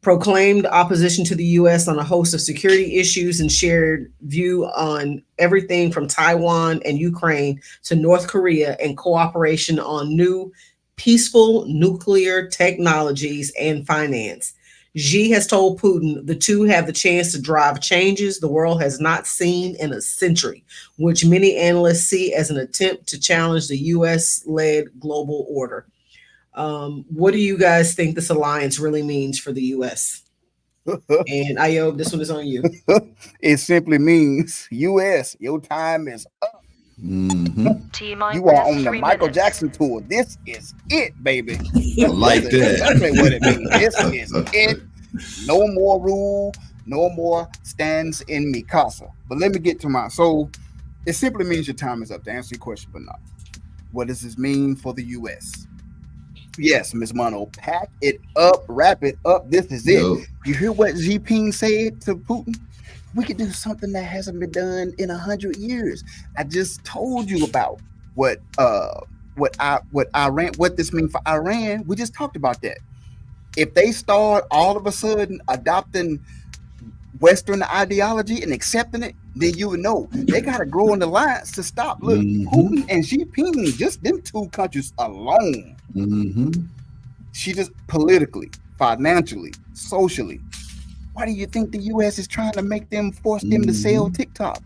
Proclaimed opposition to the U.S. on a host of security issues and shared view on everything from Taiwan and Ukraine to North Korea, and cooperation on new peaceful nuclear technologies and finance. Xi has told Putin the two have the chance to drive changes the world has not seen in a century, which many analysts see as an attempt to challenge the U.S.-led global order. What do you guys think this alliance really means for the U.S.? And Ayob, this one is on you. It simply means U.S., your time is up. T-minus you are on the 3 Michael minutes. Jackson tour. This is it, baby. I like that. That's what it means. This is it. No more rule, no more stands in mi casa. But let me get to mine. So it simply means your time is up, to answer your question, but not. What does this mean for the U.S.? Yes, Ms. Mono, pack it up, wrap it up. This is it. You hear what Xi Jinping said to Putin? We could do something that hasn't been done in 100 years. I just told you about what Iran, what this means for Iran. We just talked about that. If they start all of a sudden adopting Western ideology and accepting it, then you would know they got to grow an alliance to stop. Look, Putin and Xi Jinping, just them two countries alone. She just politically, financially, socially. Why do you think the U.S. is trying to make them, force them to sell TikTok?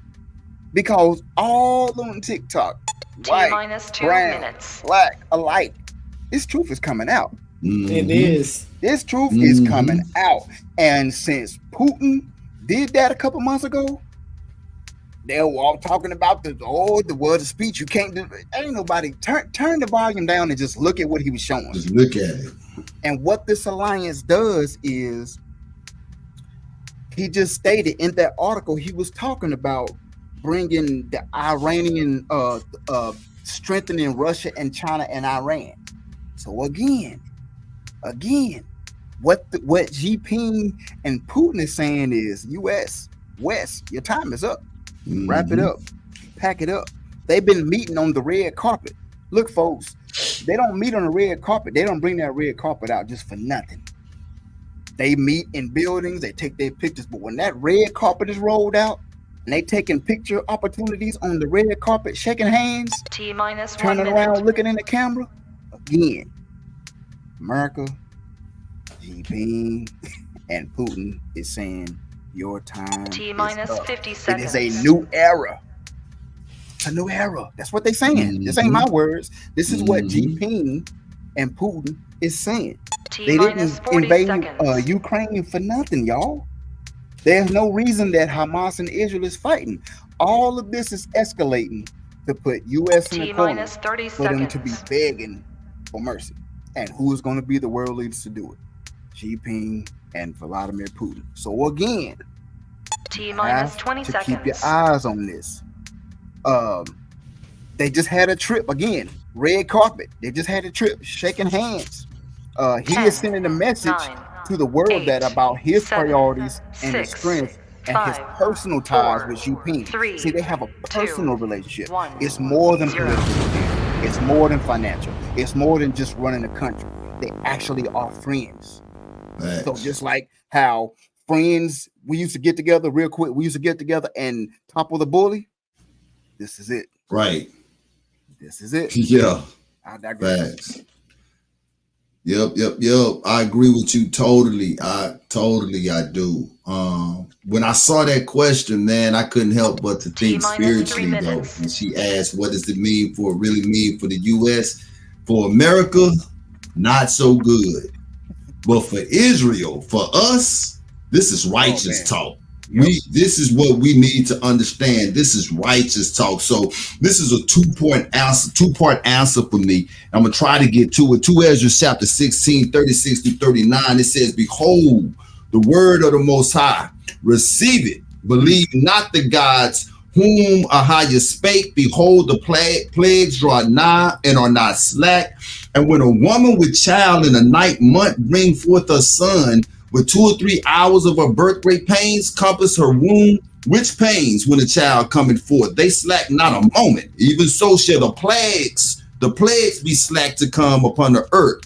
Because all on TikTok, white, T-minus 2 brown, minutes. black, alike, this truth is coming out. It is. This truth is coming out. And since Putin did that a couple months ago, they were all talking about the word of speech. You can't do it. Ain't nobody turn the volume down and just look at what he was showing. Just look at it. And what this alliance does is, he just stated in that article, he was talking about bringing the Iranian, strengthening Russia and China and Iran. So again, what Xi Jinping and Putin is saying is, U.S. West, your time is up. Wrap it up, pack it up. They've been meeting on the red carpet. Look, folks, they don't meet on the red carpet. They don't bring that red carpet out just for nothing. They meet in buildings, they take their pictures, but when that red carpet is rolled out and they taking picture opportunities on the red carpet, shaking hands, turning around, looking in the camera, again, America, Xi Jinping, and Putin is saying your time is up. 50 seconds. It is a new era. It's a new era. That's what they're saying. This ain't my words. This is what Xi Jinping and Putin is saying. They didn't invade Ukraine for nothing, y'all. There's no reason that Hamas and Israel is fighting. All of this is escalating to put U.S. in the corner for them to be begging for mercy. And who is going to be the world leaders to do it? Xi Jinping and Vladimir Putin. So again, have 20 to seconds. keep your eyes on this. They just had a trip again, red carpet. They just had a trip, shaking hands. He is sending a message to the world that about his priorities and his strength and his personal ties with Xi Jinping. See, they have a personal relationship. It's more than political. It's more than financial. It's more than just running a country. They actually are friends. Right. So just like how friends, we used to get together real quick. We used to get together and topple the bully. This is it. Right. This is it. Yeah. I digress. Facts. Yep. I agree with you totally. I do. When I saw that question, man, I couldn't help but to think spiritually though. And she asked, what does it really mean for the US? For America, not so good. But for Israel, for us, this is righteous talk. This is what we need to understand. This is righteous talk. So this is a two-part answer for me. I'm gonna try to get to it. 2 Ezra chapter 16, 36 through 39. It says, behold, the word of the Most High, receive it. Believe not the gods whom Ahch spake. Behold, the plagues draw nigh and are not slack. And when a woman with child in a 9th month bring forth a son, with 2 or 3 hours of her birth rate pains compass her womb, which pains when the child cometh forth? They slack not a moment. Even so shall the plagues be slack to come upon the earth.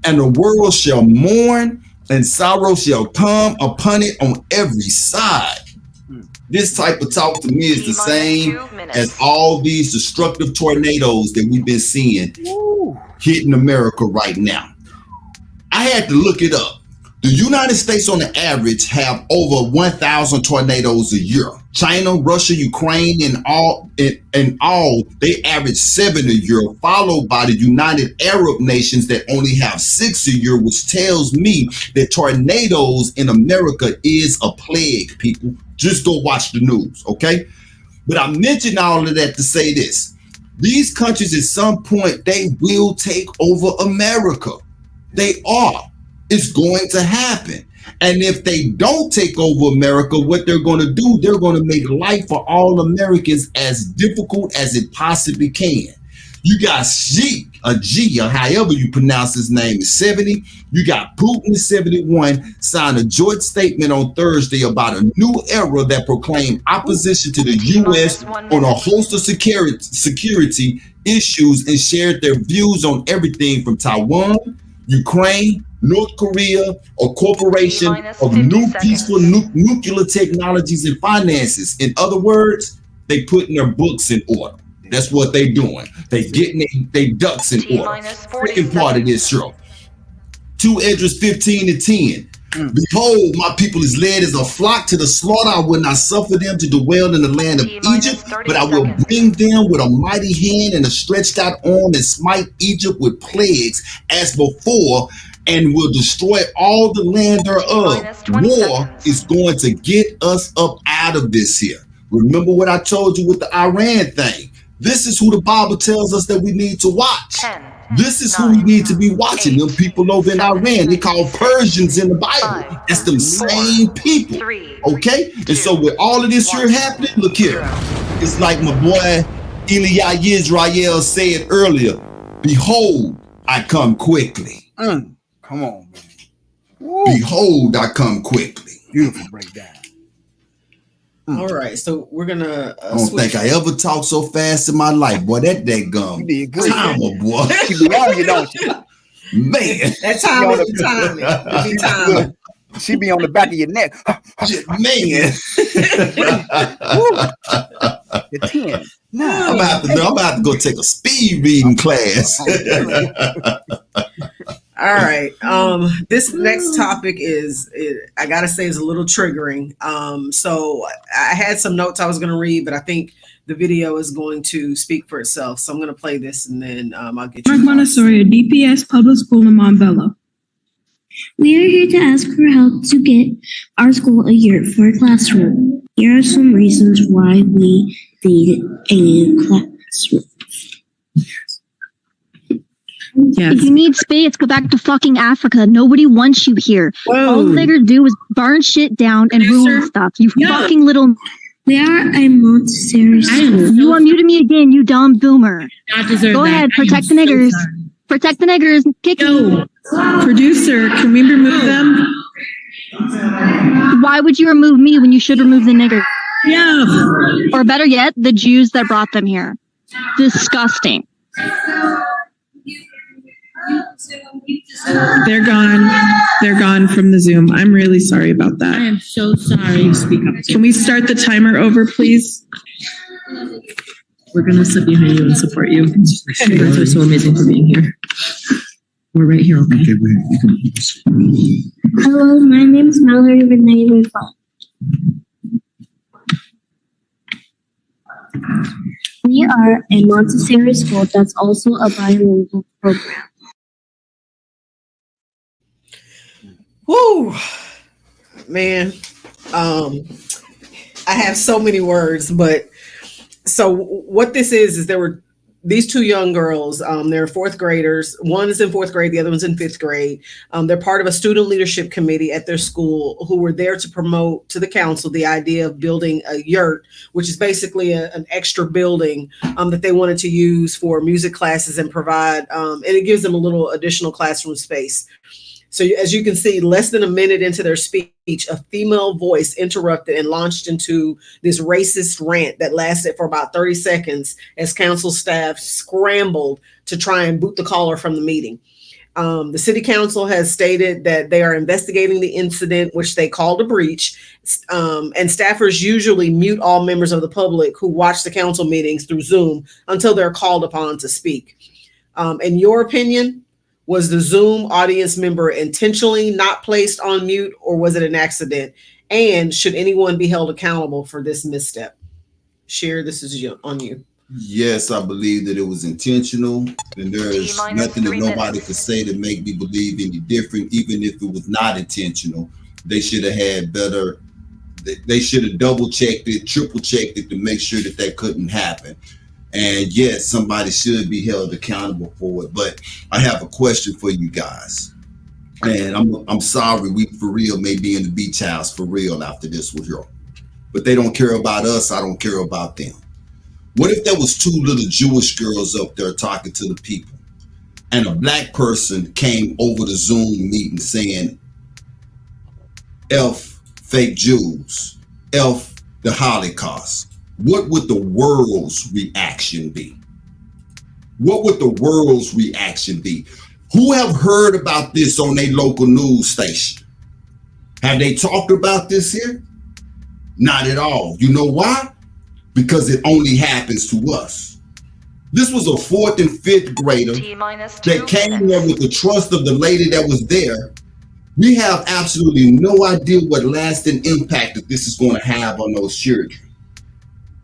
And the world shall mourn, and sorrow shall come upon it on every side. This type of talk to me is the same as all these destructive tornadoes that we've been seeing hitting America right now. I had to look it up. The United States on the average have over 1,000 tornadoes a year. China, Russia, Ukraine, and all, they average 7 a year, followed by the United Arab Nations that only have 6 a year, which tells me that tornadoes in America is a plague, people. Just go watch the news, okay? But I mentioned all of that to say this. These countries at some point, they will take over America. They are. It's going to happen. And if they don't take over America, what they're going to do, they're going to make life for all Americans as difficult as it possibly can. You got Xi, or however you pronounce his name, is 70. You got Putin, 71, signed a joint statement on Thursday about a new era that proclaimed opposition to the U.S. on a host of security issues and shared their views on everything from Taiwan, Ukraine, North Korea, a corporation of new peaceful nuclear technologies and finances. In other words, they putting their books in order. That's what they doing. They getting their ducks in order. Second part of this show. 2 Esdras 15 to 10. Behold, my people is led as a flock to the slaughter. I will not suffer them to dwell in the land of Egypt, but I will bring them with a mighty hand and a stretched out arm and smite Egypt with plagues as before, and will destroy all the land thereof. War is going to get us up out of this here. Remember what I told you with the Iran thing. This is who the Bible tells us that we need to watch. This is who we need to be watching. Them people over in Iran, they call Persians in the Bible. That's them same people. Okay? And so with all of this here happening, look here. It's like my boy Eli Yisrael said earlier, behold, I come quickly. Come on, man. Woo. Behold, I come quickly. Beautiful breakdown. All right, so we're gonna. I don't think I ever talked so fast in my life, boy. That gum. You did good, timer, boy. She be on you, don't you? Man, that time is the time. She be on the back of your neck. Man. The 10. No, I'm about to go take a speed reading class. All right. This next topic is I gotta say is a little triggering. So I had some notes I was gonna read, but I think the video is going to speak for itself. So I'm gonna play this and then I'll get you. Mark Montessori, DPS Public School in Montbello. We are here to ask for help to get our school a yurt for a classroom. Here are some reasons why we need a new classroom. Yes. If you need space, go back to fucking Africa. Nobody wants you here. Whoa. All they're gonna do is burn shit down and ruin stuff. You fucking little. We are a Montessori school. You unmuted me again, you dumb boomer. Go ahead, protect the niggers. Protect the niggers. Kick Yo, producer, can we remove them? Why would you remove me when you should remove the niggers? Yeah. Or better yet, the Jews that brought them here. Disgusting. They're gone. They're gone from the Zoom. I'm really sorry about that. I am so sorry. Speak up. Can we start the timer over, please? We're going to sit behind you and support you. You guys are so amazing for being here. We're right here, okay? Hello, my name is Mallory Renee Rivon. We are a Montessori school that's also a bilingual program. Woo, man. I have so many words, but so what this is there were these two young girls, they're fourth graders. One is in fourth grade, the other one's in fifth grade. They're part of a student leadership committee at their school who were there to promote to the council the idea of building a yurt, which is basically an extra building that they wanted to use for music classes and provide, and it gives them a little additional classroom space. So as you can see, less than a minute into their speech, a female voice interrupted and launched into this racist rant that lasted for about 30 seconds as council staff scrambled to try and boot the caller from the meeting. The city council has stated that they are investigating the incident, which they called a breach, and staffers usually mute all members of the public who watch the council meetings through Zoom until they're called upon to speak. In your opinion, was the Zoom audience member intentionally not placed on mute, or was it an accident? And should anyone be held accountable for this misstep? Cher, this is on you. Yes, I believe that it was intentional, and there is nothing that nobody could say to make me believe any different, even if it was not intentional. They should have had better, they should have double checked it, triple checked it to make sure that that couldn't happen. And yes, somebody should be held accountable for it. But I have a question for you guys. And I'm sorry, we for real may be in the beach house for real after this was here. But they don't care about us, I don't care about them. What if there was two little Jewish girls up there talking to the people, and a black person came over the Zoom meeting saying, F fake Jews, F the Holocaust? What would the world's reaction be? What would the world's reaction be? Who have heard about this on their local news station? Have they talked about this here? Not at all. You know why? Because it only happens to us. This was a fourth and fifth grader that came there with the trust of the lady that was there. We have absolutely no idea what lasting impact that this is going to have on those children.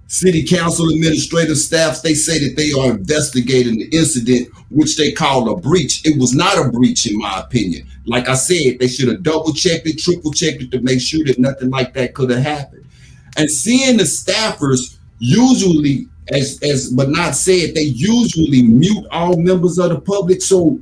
City council administrative staffs, they say that they are investigating the incident, which they call a breach. It was not a breach, in my opinion. Like I said, they should have double checked it, triple checked it to make sure that nothing like that could have happened. And seeing the staffers usually as Bernard said, they usually mute all members of the public. So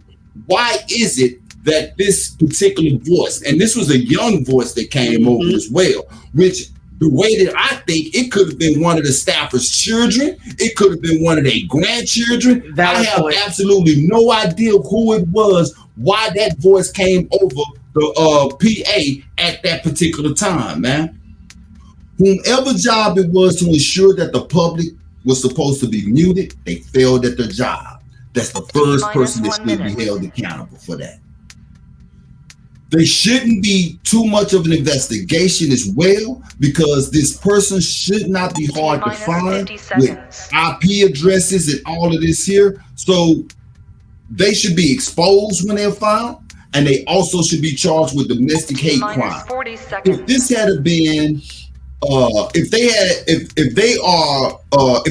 why is it that this particular voice, and this was a young voice that came over as well, which the way that I think it could have been one of the staffers' children, it could have been one of their grandchildren. I have absolutely no idea who it was, why that voice came over the PA at that particular time, man. Whomever job it was to ensure that the public was supposed to be muted, they failed at their job. That's the first person that should be held accountable for that. There shouldn't be too much of an investigation as well, because this person should not be hard to find with IP addresses and all of this here. So they should be exposed when they're found, and they also should be charged with domestic hate crime. If this had been, if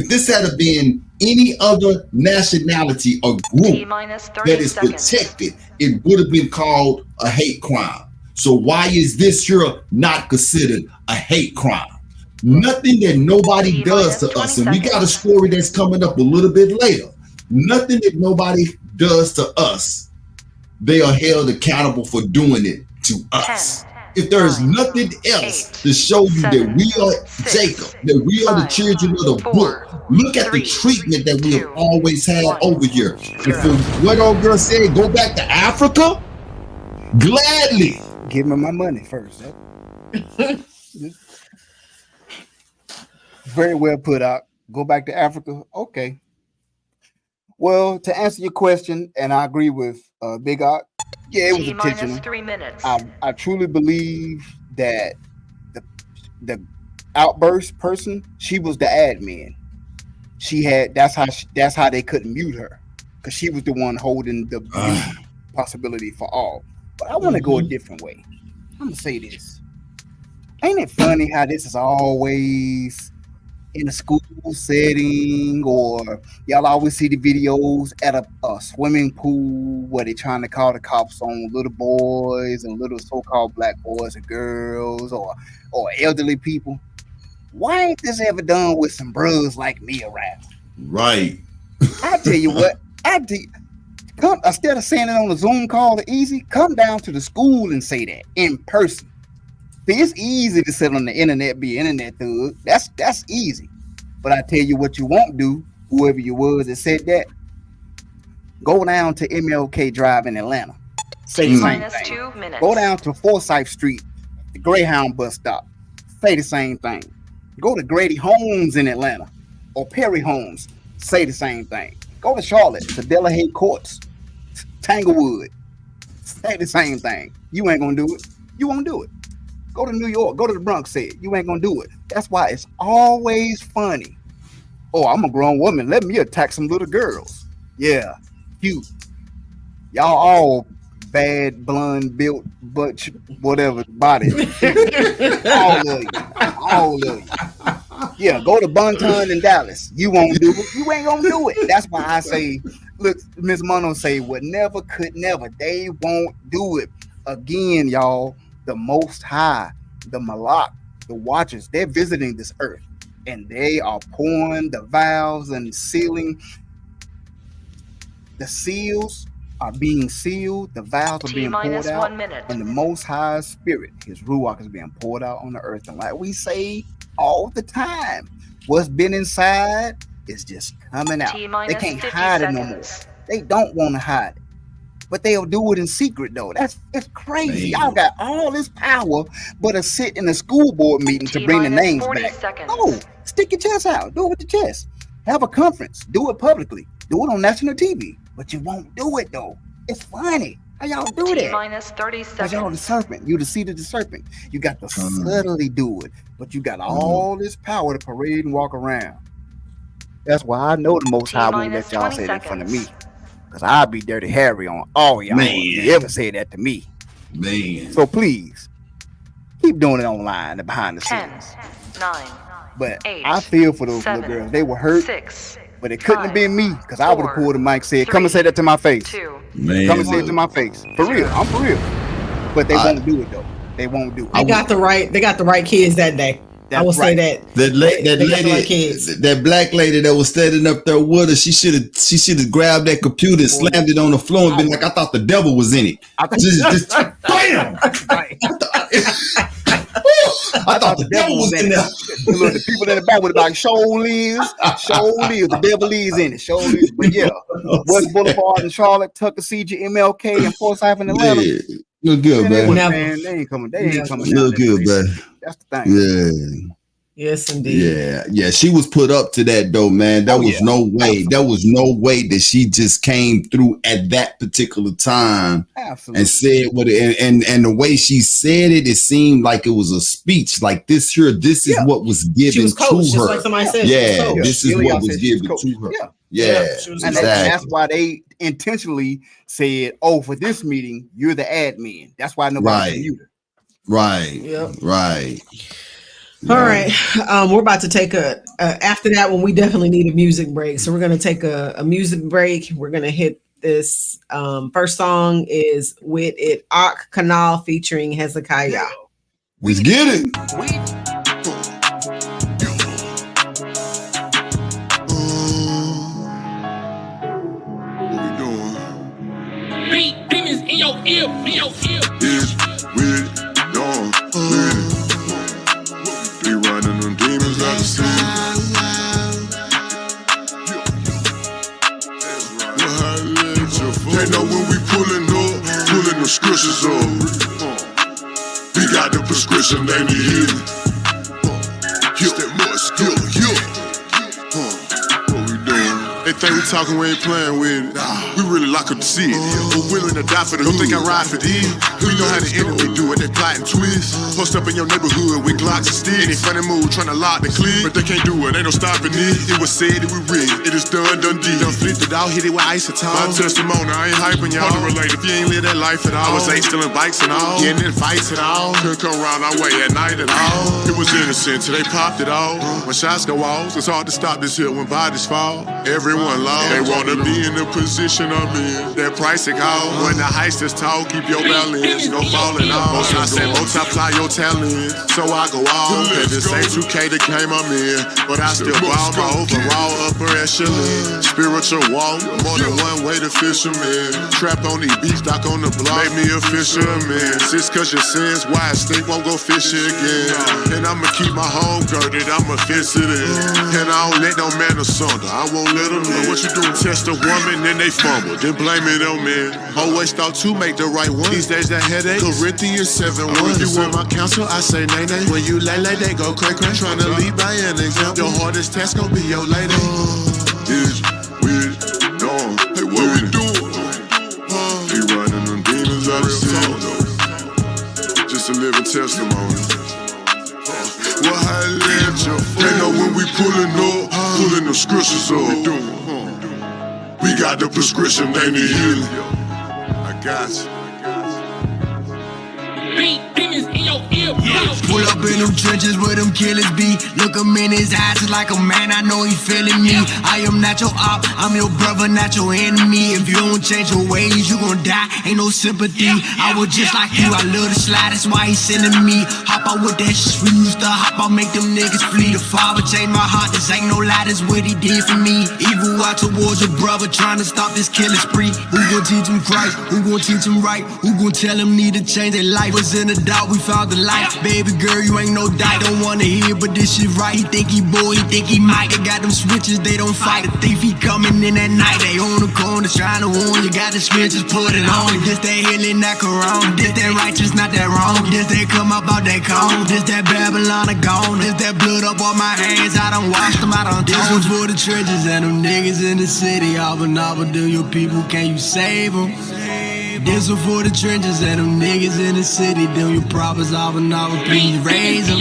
this had been any other nationality or group that is protected, it would have been called a hate crime. So why is this here not considered a hate crime? Nothing that nobody does to us, and we got a story that's coming up a little bit later. Nothing that nobody does to us, they are held accountable for doing it to us. If there is nothing else to show you that we are Jacob, that we are the children of the book, look at the treatment that we have always had over here. And for what old girl said, go back to Africa, gladly. Give me my money first. Very well put out. Go back to Africa. Okay. Well, to answer your question, and I agree with Big Ahch, yeah, it was intentional. 3 minutes. I truly believe that the outburst person, she was the admin. She had that's how they couldn't mute her, because she was the one holding the possibility for all. But I want to go a different way. I'm gonna say this. Ain't it funny how this is always in a school setting, or y'all always see the videos at a swimming pool where they're trying to call the cops on little boys and little so-called black boys and girls, or elderly people. Why ain't this ever done with some bros like me around? Right. I tell you what, come, instead of saying it on a Zoom call, easy, come down to the school and say that in person. See, it's easy to sit on the internet, be an internet thug. That's easy. But I tell you what you won't do, whoever you was that said that, go down to MLK Drive in Atlanta. Say the same thing. 2 minutes. Go down to Forsyth Street, the Greyhound bus stop. Say the same thing. Go to Grady Homes in Atlanta or Perry Homes. Say the same thing. Go to Charlotte, to Delaware Courts, Tanglewood. Say the same thing. You ain't gonna do it. You won't do it. Go to New York. Go to the Bronx. Say it. You ain't gonna do it. That's why it's always funny. Oh, I'm a grown woman. Let me attack some little girls. Yeah, cute. Y'all all bad, blonde, built, butch, whatever body. All of you. Yeah, go to Bonton in Dallas. You won't do it. You ain't gonna do it. That's why I say, look, Miss Mono say, would never, could never. They won't do it. Again, y'all, the Most High, the Malak, the Watchers, they're visiting this earth, and they are pouring the vows and sealing. The seals are being sealed. The vows are being poured out. 1 minute. And the Most High Spirit, His Ruach, is being poured out on the earth. And like we say all the time, what's been inside is just coming out. They can't hide it no more. They don't want to hide it. But they'll do it in secret, though. That's crazy. Y'all got all this power, but to sit in a school board meeting to bring the names back. Oh, stick your chest out. Do it with your chest. Have a conference. Do it publicly. Do it on national TV. But you won't do it, though. It's funny. How y'all do that? T-minus 30 seconds. Y'all the serpent. You the seed of the serpent. You got to subtly do it. But you got all this power to parade and walk around. That's why I know the Most High won't let y'all say that in front of me. Because I'll be Dirty Harry on all y'all. Man. If you ever say that to me. Man. So please, keep doing it online and behind the 10, scenes. 9, But 8, I feel for those 7, little girls. They were hurt. 6, but it couldn't have been me, because I would have 4, pulled the mic and said, come and say that to my face. 2, Man. Come and say it to my face. For real. I'm for real. But they won't do it, though. They won't do it. They got the right kids that day. I will say that that black lady that was standing up there with her, she should have grabbed that computer and slammed it on the floor and been like, I thought the devil was in it. Just bam! I thought the devil was in there. Look, the people in the back would be like, show Liz, the devil is in it, show Liz. But yeah, West Boulevard in Charlotte, Tuckasegee, MLK, and Forsyth in Atlanta. Yeah. Look good, man. They ain't coming. They ain't coming. Look good, man. That's the thing. Yeah. Yes, indeed. Yeah. She was put up to that though, man. There was no way. There was no way that she just came through at that particular time. Absolutely. And said what it, and the way she said it, it seemed like it was a speech. Like this is what was given was coached, to her. Just like somebody said, this is what was given to her. Yeah. And that's why they intentionally said, "Oh, for this meeting, you're the admin." That's why nobody knew her. Right. Yep. Right. All right. We're about to take after that one, we definitely need a music break. So we're going to take a music break. We're going to hit this. First song is with it, Ahch Kanal featuring Hezekiah. Let's get it. Demons in your ear, in your ear. Is with dawn, with be running them demons out the sea. They know when we pulling the scriptures up. We got the prescription they need. That much skill, what we doing? They think we talking, we ain't playing with it. We really lock up the seat. We're willing to die for the. Don't think I ride for these. We know how the enemy do it. They plot and twist. Post up in your neighborhood with Glocks and sticks. Any funny move trying to lock the clip, but they can't do it. Ain't no stopping it. It was said, it was rigged. It is done deal. Done flipped it out, hit it with isotone. My testimony, I ain't hyping y'all. To relate if you ain't live that life at all. I was ain't stealing bikes and all, getting in fights at all. Couldn't come around our way at night at all. It was innocent till they popped it all. When shots go off, it's hard to stop this hill when bodies fall. Everyone lost. They wanna be in the position I'm in. That price it call. When the heist is tall, keep your balance. No falling off. I said multiply your talent. So I go all. At the same 2K that came I'm in. But I still ball my overall upper echelon. Spiritual walk, more than one way to fisherman. Trap on these beats, dock on the block. Make me a fisherman. Sis, cause your sins, why stink won't go fishing again. And I'ma keep my home girded, I'ma fence it in. And I don't let no man asunder, I won't let them in. What you doing? Test a woman, then they fumble, then blame it on men. Always thought to make the right one. These days that headache, Corinthians 7:1. When you want my counsel, I say nay nay. When you lay, they go cray cray. Trying to lead by an example. Your hardest task gon' be your lady. Is with dawn. Hey, what we doing? Be running them demons out of sin. Just a living testimony. Well, how I let you. They know when we pulling the scriptures up. We got the prescription, they need healing. I got you. Demons in your ear. Pull up in them trenches where them killers be. Look him in his eyes, it's like a man, I know he feeling me. I am not your op, I'm your brother, not your enemy. If you don't change your ways, you gon' die, ain't no sympathy. I was just like you, I love the slide, that's why he sending me. Hop out with that shit, we used to hop out, make them niggas flee. The father changed my heart, this ain't no lie, that's what he did for me. Evil out towards your brother, trying to stop this killing spree. Who gon' teach him Christ? Who gon' teach him right? Who gon' tell him need to change their life? Was in the doubt, we found the light. Baby girl, you ain't no die, don't wanna hear, but this shit right. He think he boy, he think he might. They got them switches, they don't fight. The thief, he coming in at night. They on the corner trying to warn you. Got the switches, put it on. This that healing, not corona. This that righteous, not that wrong. This that come up out that cone. This that Babylon gone. This that blood up on my hands. I done washed them, I done this one's for the trenches and them niggas in the city. Abba, do your people, can you save them? This one for the trenches and them niggas in the city. Them your prophets, Abba, please raise them.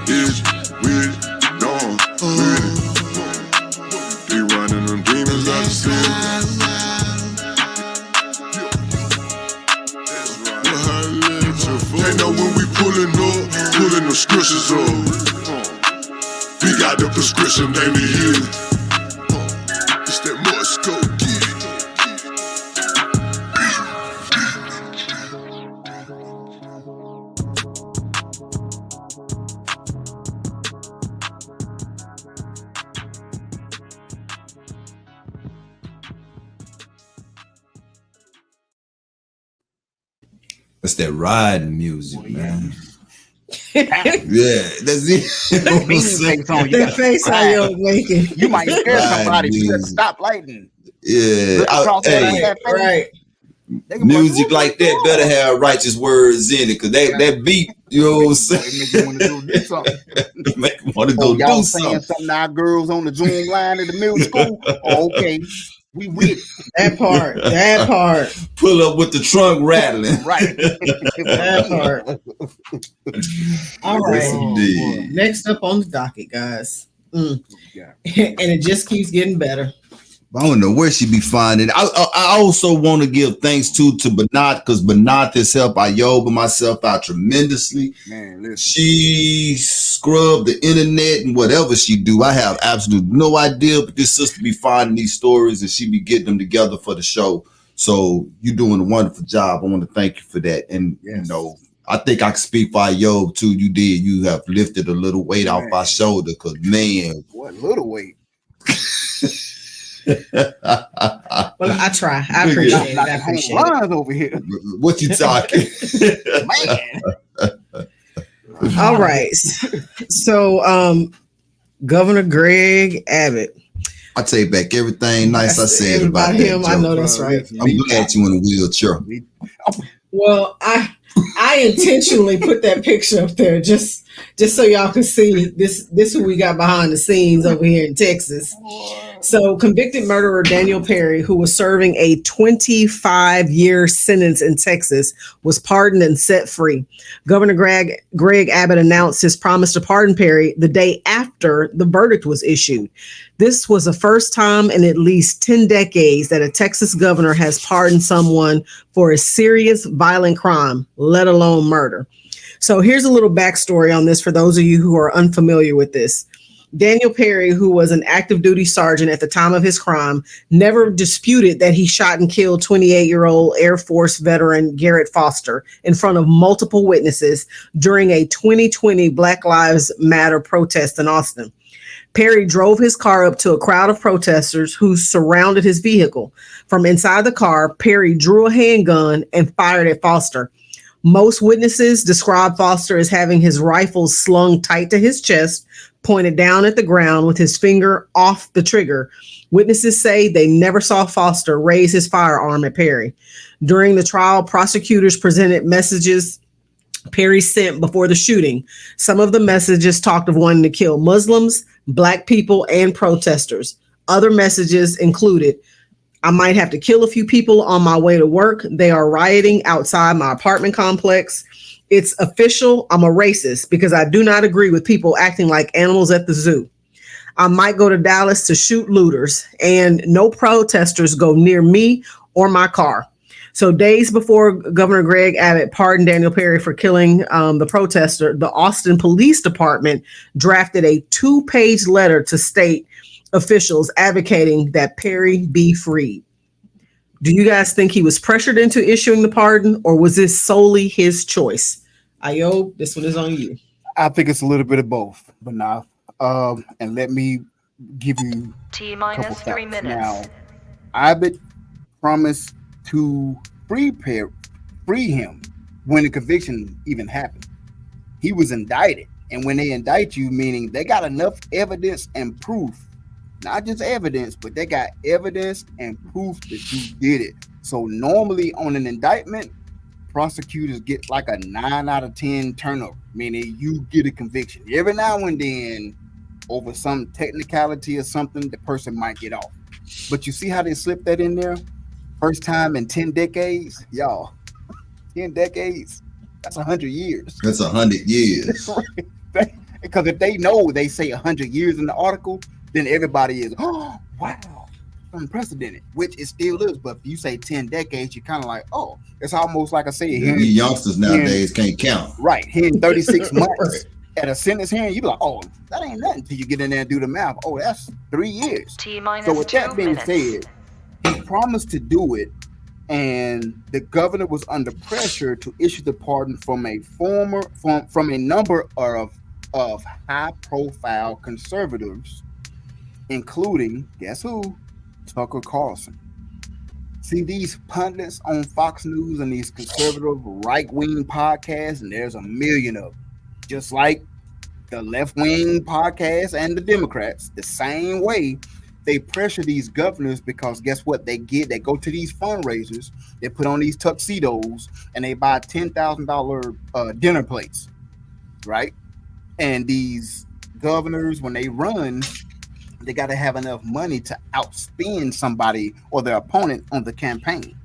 Is with dawn, be running them demons out of sin. They know when we pulling the scriptures up. We got the prescription, they need healing. It's that much, go get it. That's that riding music, man. Yeah, that's it. That face how you're making. You might scare somebody if you at the stoplight and right. Music like that better have righteous words in it, cause that beat, you know what I'm saying? Make you want to go do something. Make you want to go y'all do saying something. Our girls on the Zoom line at the middle school. Oh, okay, we with it. That part. Pull up with the trunk rattling. Right. That part. All right. Next up on the docket, guys. And it just keeps getting better. I don't know where she be finding. I also want to give thanks to Banat, because Banat has helped Ayob and myself out tremendously. Man, listen. She scrubbed the internet and whatever she do. I have absolutely no idea, but this sister be finding these stories and she be getting them together for the show. So you're doing a wonderful job. I want to thank you for that. And you know, I think I can speak for Ayob too. You did. You have lifted a little weight off my shoulder, because man, what little weight? Well, I try. I appreciate it. I appreciate it. Over here. What you talking? Man. All right. So Governor Greg Abbott. I take back everything nice I said about him. That, I know that's right. I'm glad you in a wheelchair. Well, I intentionally put that picture up there just so y'all can see this who we got behind the scenes over here in Texas. So convicted murderer Daniel Perry, who was serving a 25-year sentence in Texas, was pardoned and set free. Governor Greg Abbott announced his promise to pardon Perry the day after the verdict was issued. This was the first time in at least 10 decades that a Texas governor has pardoned someone for a serious violent crime, let alone murder. So here's a little backstory on this for those of you who are unfamiliar with this. Daniel Perry, who was an active duty sergeant at the time of his crime, never disputed that he shot and killed 28-year-old Air Force veteran Garrett Foster in front of multiple witnesses during a 2020 Black Lives Matter protest in Austin. Perry drove his car up to a crowd of protesters who surrounded his vehicle. From inside the car, Perry drew a handgun and fired at Foster. Most witnesses describe Foster as having his rifle slung tight to his chest, pointed down at the ground with his finger off the trigger. Witnesses say they never saw Foster raise his firearm at Perry. During the trial, prosecutors presented messages Perry sent before the shooting. Some of the messages talked of wanting to kill Muslims, Black people, and protesters. Other messages included, I might have to kill a few people on my way to work. They are rioting outside my apartment complex. It's official. I'm a racist because I do not agree with people acting like animals at the zoo. I might go to Dallas to shoot looters, and no protesters go near me or my car. So days before Governor Greg Abbott pardoned Daniel Perry for killing the protester, the Austin Police Department drafted a 2-page letter to state officials advocating that Perry be freed. Do you guys think he was pressured into issuing the pardon, or was this solely his choice? Ayob, this one is on you. I think it's a little bit of both, but now, and let me give you T-minus 3 minutes. Now, Abbott promised to free him when the conviction even happened. He was indicted, and when they indict you, meaning they got enough evidence and proof. Not just evidence, but they got evidence and proof that you did it. So normally on an indictment, prosecutors get like a 9 out of 10 turnover, meaning you get a conviction. Every now and then, over some technicality or something, the person might get off. But you see how they slipped that in there? First time in 10 decades, y'all. 10 decades, that's 100 years. That's 100 years. Because if they know they say 100 years in the article, then everybody is, oh, wow, unprecedented, which it still is. But if you say 10 decades, you're kind of like, oh, it's almost like I say here. You youngsters nowadays can't count. Right. Here in 36 months at a sentence hearing, you be like, oh, that ain't nothing until you get in there and do the math. Oh, that's 3 years. T-minus So with 2 that being minutes. said, he promised to do it, and the governor was under pressure to issue the pardon from a number of high-profile conservatives, including, guess who? Tucker Carlson. see these pundits on Fox News and these conservative right-wing podcasts, and there's a million of them, just like the left-wing podcasts and the Democrats. The same way they pressure these governors, because guess what they get? They go to these fundraisers, they put on these tuxedos, and they buy $10,000 dinner plates, right? And these governors, when they run, they got to have enough money to outspend somebody or their opponent on the campaign.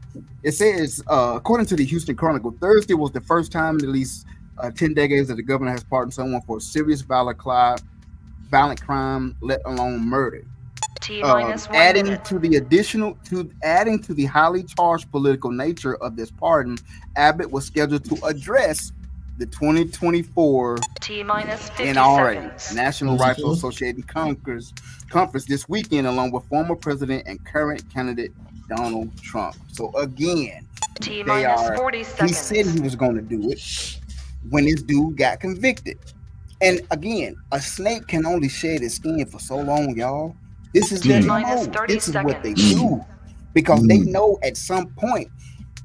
It says, according to the Houston Chronicle, Thursday was the first time in at least 10 decades that the governor has pardoned someone for a serious violent crime, let alone murder. Adding to the highly charged political nature of this pardon, Abbott was scheduled to address the 2024 NRA, National Rifle Association Conference this weekend, along with former president and current candidate Donald Trump. So again, he said he was going to do it when this dude got convicted. And again, a snake can only shed its skin for so long, y'all. This is their MO. This is what they do, because they know at some point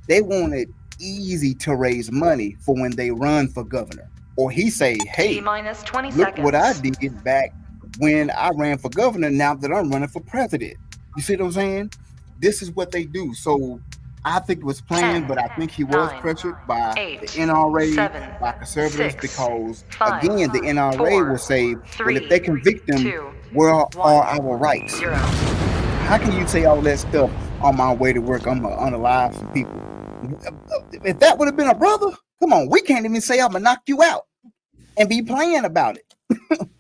they want it easy to raise money for when they run for governor. Or he say, hey, look what I did back when I ran for governor, now that I'm running for president. You see what I'm saying? This is what they do. So I think it was planned, but I think he was pressured by the NRA, by conservatives, because again, the NRA will say, well, if they convict them, where are our rights? How can you say all that stuff on my way to work? I'm gonna unalive some people. If that would have been a brother, come on, we can't even say I'm gonna knock you out and be playing about it.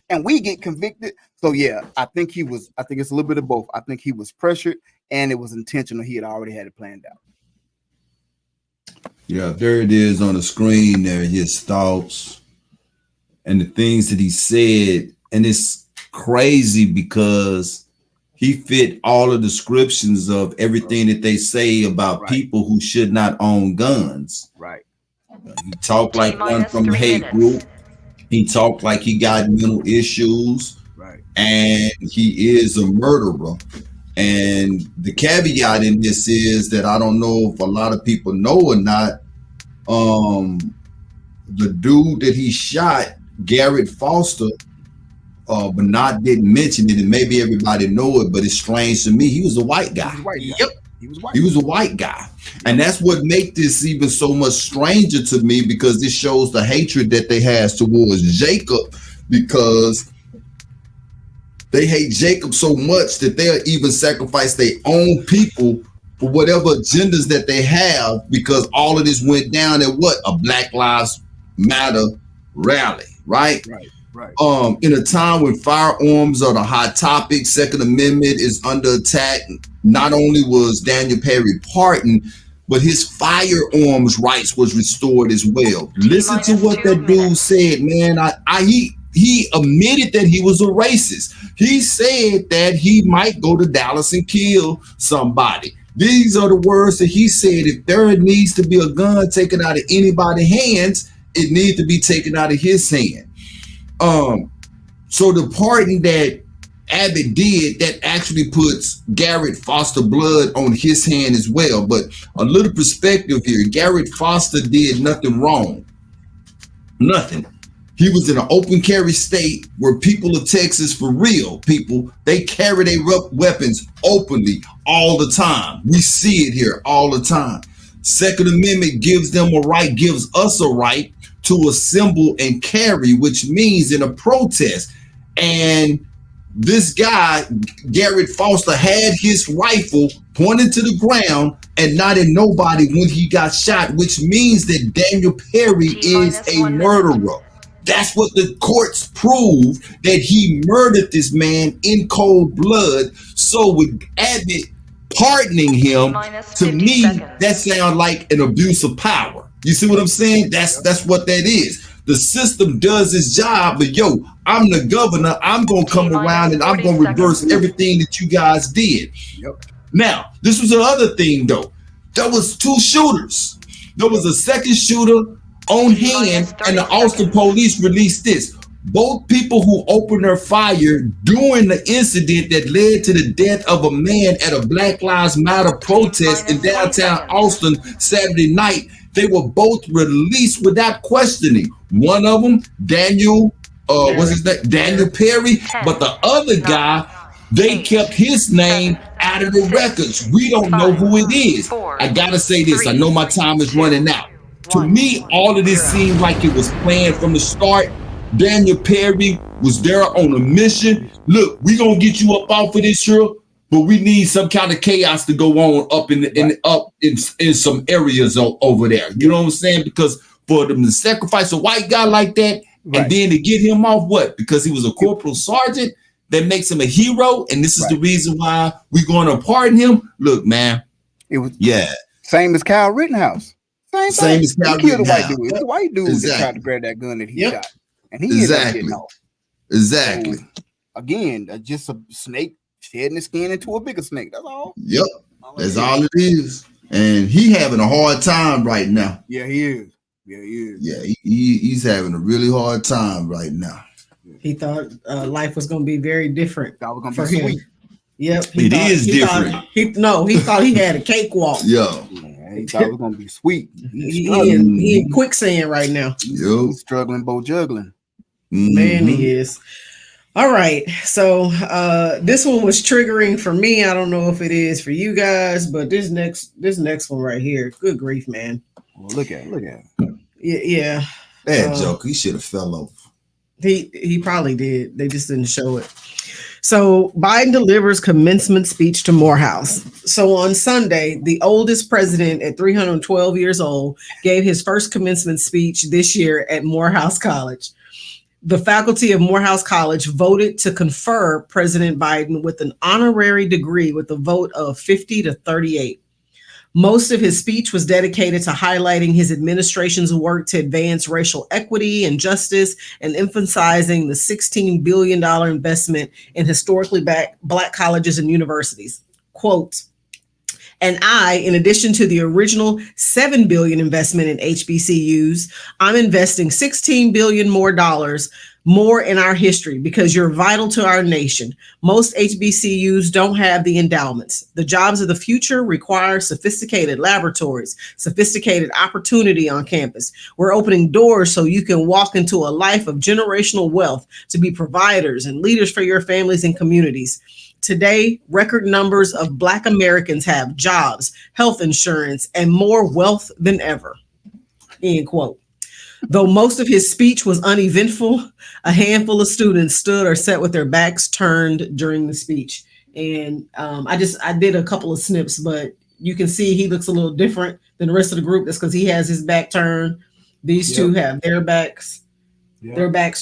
And we get convicted. So yeah, I think it's a little bit of both. I think he was pressured and it was intentional. He had already had it planned out. Yeah, there it is on the screen there, his thoughts and the things that he said. And it's crazy because he fit all the descriptions of everything that they say about people who should not own guns. Right. He talked like one from the hate group. He talked like he got mental issues. Right. And he is a murderer. And the caveat in this is that I don't know if a lot of people know or not. The dude that he shot, Garrett Foster, Bernard didn't mention it, and maybe everybody know it, but it's strange to me. He was a white guy. Yep. He was a white guy. And that's what makes this even so much stranger to me, because this shows the hatred that they has towards Jacob, because they hate Jacob so much that they'll even sacrifice their own people for whatever agendas that they have, because all of this went down at what? A Black Lives Matter rally, right? Right. In a time when firearms are the hot topic, Second Amendment is under attack. Not only was Daniel Perry pardoned, but his firearms rights was restored as well. Listen to what that dude said, man. He admitted that he was a racist. He said that he might go to Dallas and kill somebody. These are the words that he said. If there needs to be a gun taken out of anybody's hands, it needs to be taken out of his hand. So the pardon that Abbott did, that actually puts Garrett Foster blood on his hand as well. But a little perspective here, Garrett Foster did nothing wrong. Nothing. He was in an open carry state where people of Texas, for real people, they carry their weapons openly all the time. We see it here all the time. Second Amendment gives them a right, gives us a right to assemble and carry, which means in a protest. And this guy, Garrett Foster, had his rifle pointed to the ground and not at nobody when he got shot, which means that Daniel Perry is a murderer. That's what the courts proved, that he murdered this man in cold blood. So with Abbott pardoning him, to me, that sounds like an abuse of power. You see what I'm saying? That's what that is. The system does its job, but yo, I'm the governor. I'm going to come around and I'm going to reverse everything that you guys did. Yep. Now, this was the other thing though. There was two shooters. There was a second shooter on hand, and the Austin police released this. Both people who opened their fire during the incident that led to the death of a man at a Black Lives Matter protest in downtown Austin Saturday night, they were both released without questioning. One of them, Daniel, what's his name? Daniel Perry, but the other guy, they kept his name out of the records. We don't know who it is. I gotta say this. I know my time is running out. To me, all of this seemed like it was planned from the start. Daniel Perry was there on a mission. Look, we gonna get you up off of this here, but we need some kind of chaos to go on up in some areas over there. You know what I'm saying? Because for them to sacrifice a white guy like that, and then to get him off what? Because he was a corporal sergeant, that makes him a hero, and this is the reason why we're going to pardon him. Look, man, it was same as Kyle Rittenhouse. Same as Kyle Rittenhouse. Killed a white dude. It's a white dude that tried to grab that gun that he shot. And he ended up getting off. Exactly. So, again, just a snake shedding his skin into a bigger snake. That's all. Yep. That's all it is. And he having a hard time right now. Yeah, he is. Yeah, he is. Yeah, he's having a really hard time right now. He thought life was going to be very different for him. Sweet. Yep. It is different. He thought he had a cakewalk. Yeah. He thought it was going to be sweet. He in quicksand right now. He's struggling, both juggling. Man, he is. All right. So this one was triggering for me. I don't know if it is for you guys, but this next one right here. Good grief, man. Well, look at it. Yeah. That joke, he should have fell off. He probably did. They just didn't show it. So Biden delivers commencement speech to Morehouse. So on Sunday, the oldest president at 312 years old gave his first commencement speech this year at Morehouse College. The faculty of Morehouse College voted to confer President Biden with an honorary degree with a vote of 50 to 38. Most of his speech was dedicated to highlighting his administration's work to advance racial equity and justice and emphasizing the $16 billion investment in historically Black colleges and universities. Quote, and in addition to the original $7 billion investment in HBCUs, I'm investing $16 billion more in our history because you're vital to our nation. Most HBCUs don't have the endowments. The jobs of the future require sophisticated laboratories, sophisticated opportunity on campus. We're opening doors so you can walk into a life of generational wealth to be providers and leaders for your families and communities. Today, record numbers of Black Americans have jobs, health insurance, and more wealth than ever. End quote. Though most of his speech was uneventful, a handful of students stood or sat with their backs turned during the speech. And I did a couple of snips, but you can see he looks a little different than the rest of the group. That's because he has his back turned. These two have their backs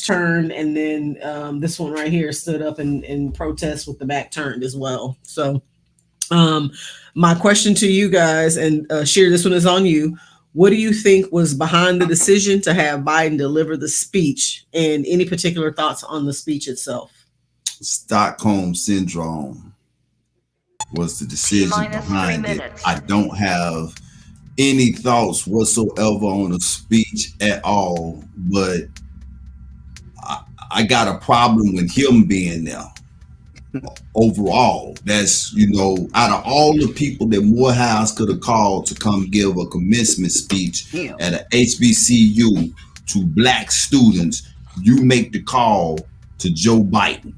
turned. And then this one right here stood up in protest with the back turned as well. So my question to you guys, and Sheer, this one is on you. What do you think was behind the decision to have Biden deliver the speech, and any particular thoughts on the speech itself? Stockholm Syndrome was the decision behind it. I don't have any thoughts whatsoever on the speech at all, but I got a problem with him being there. Overall, that's, out of all the people that Morehouse could have called to come give a commencement speech at an HBCU to Black students, you make the call to Joe Biden.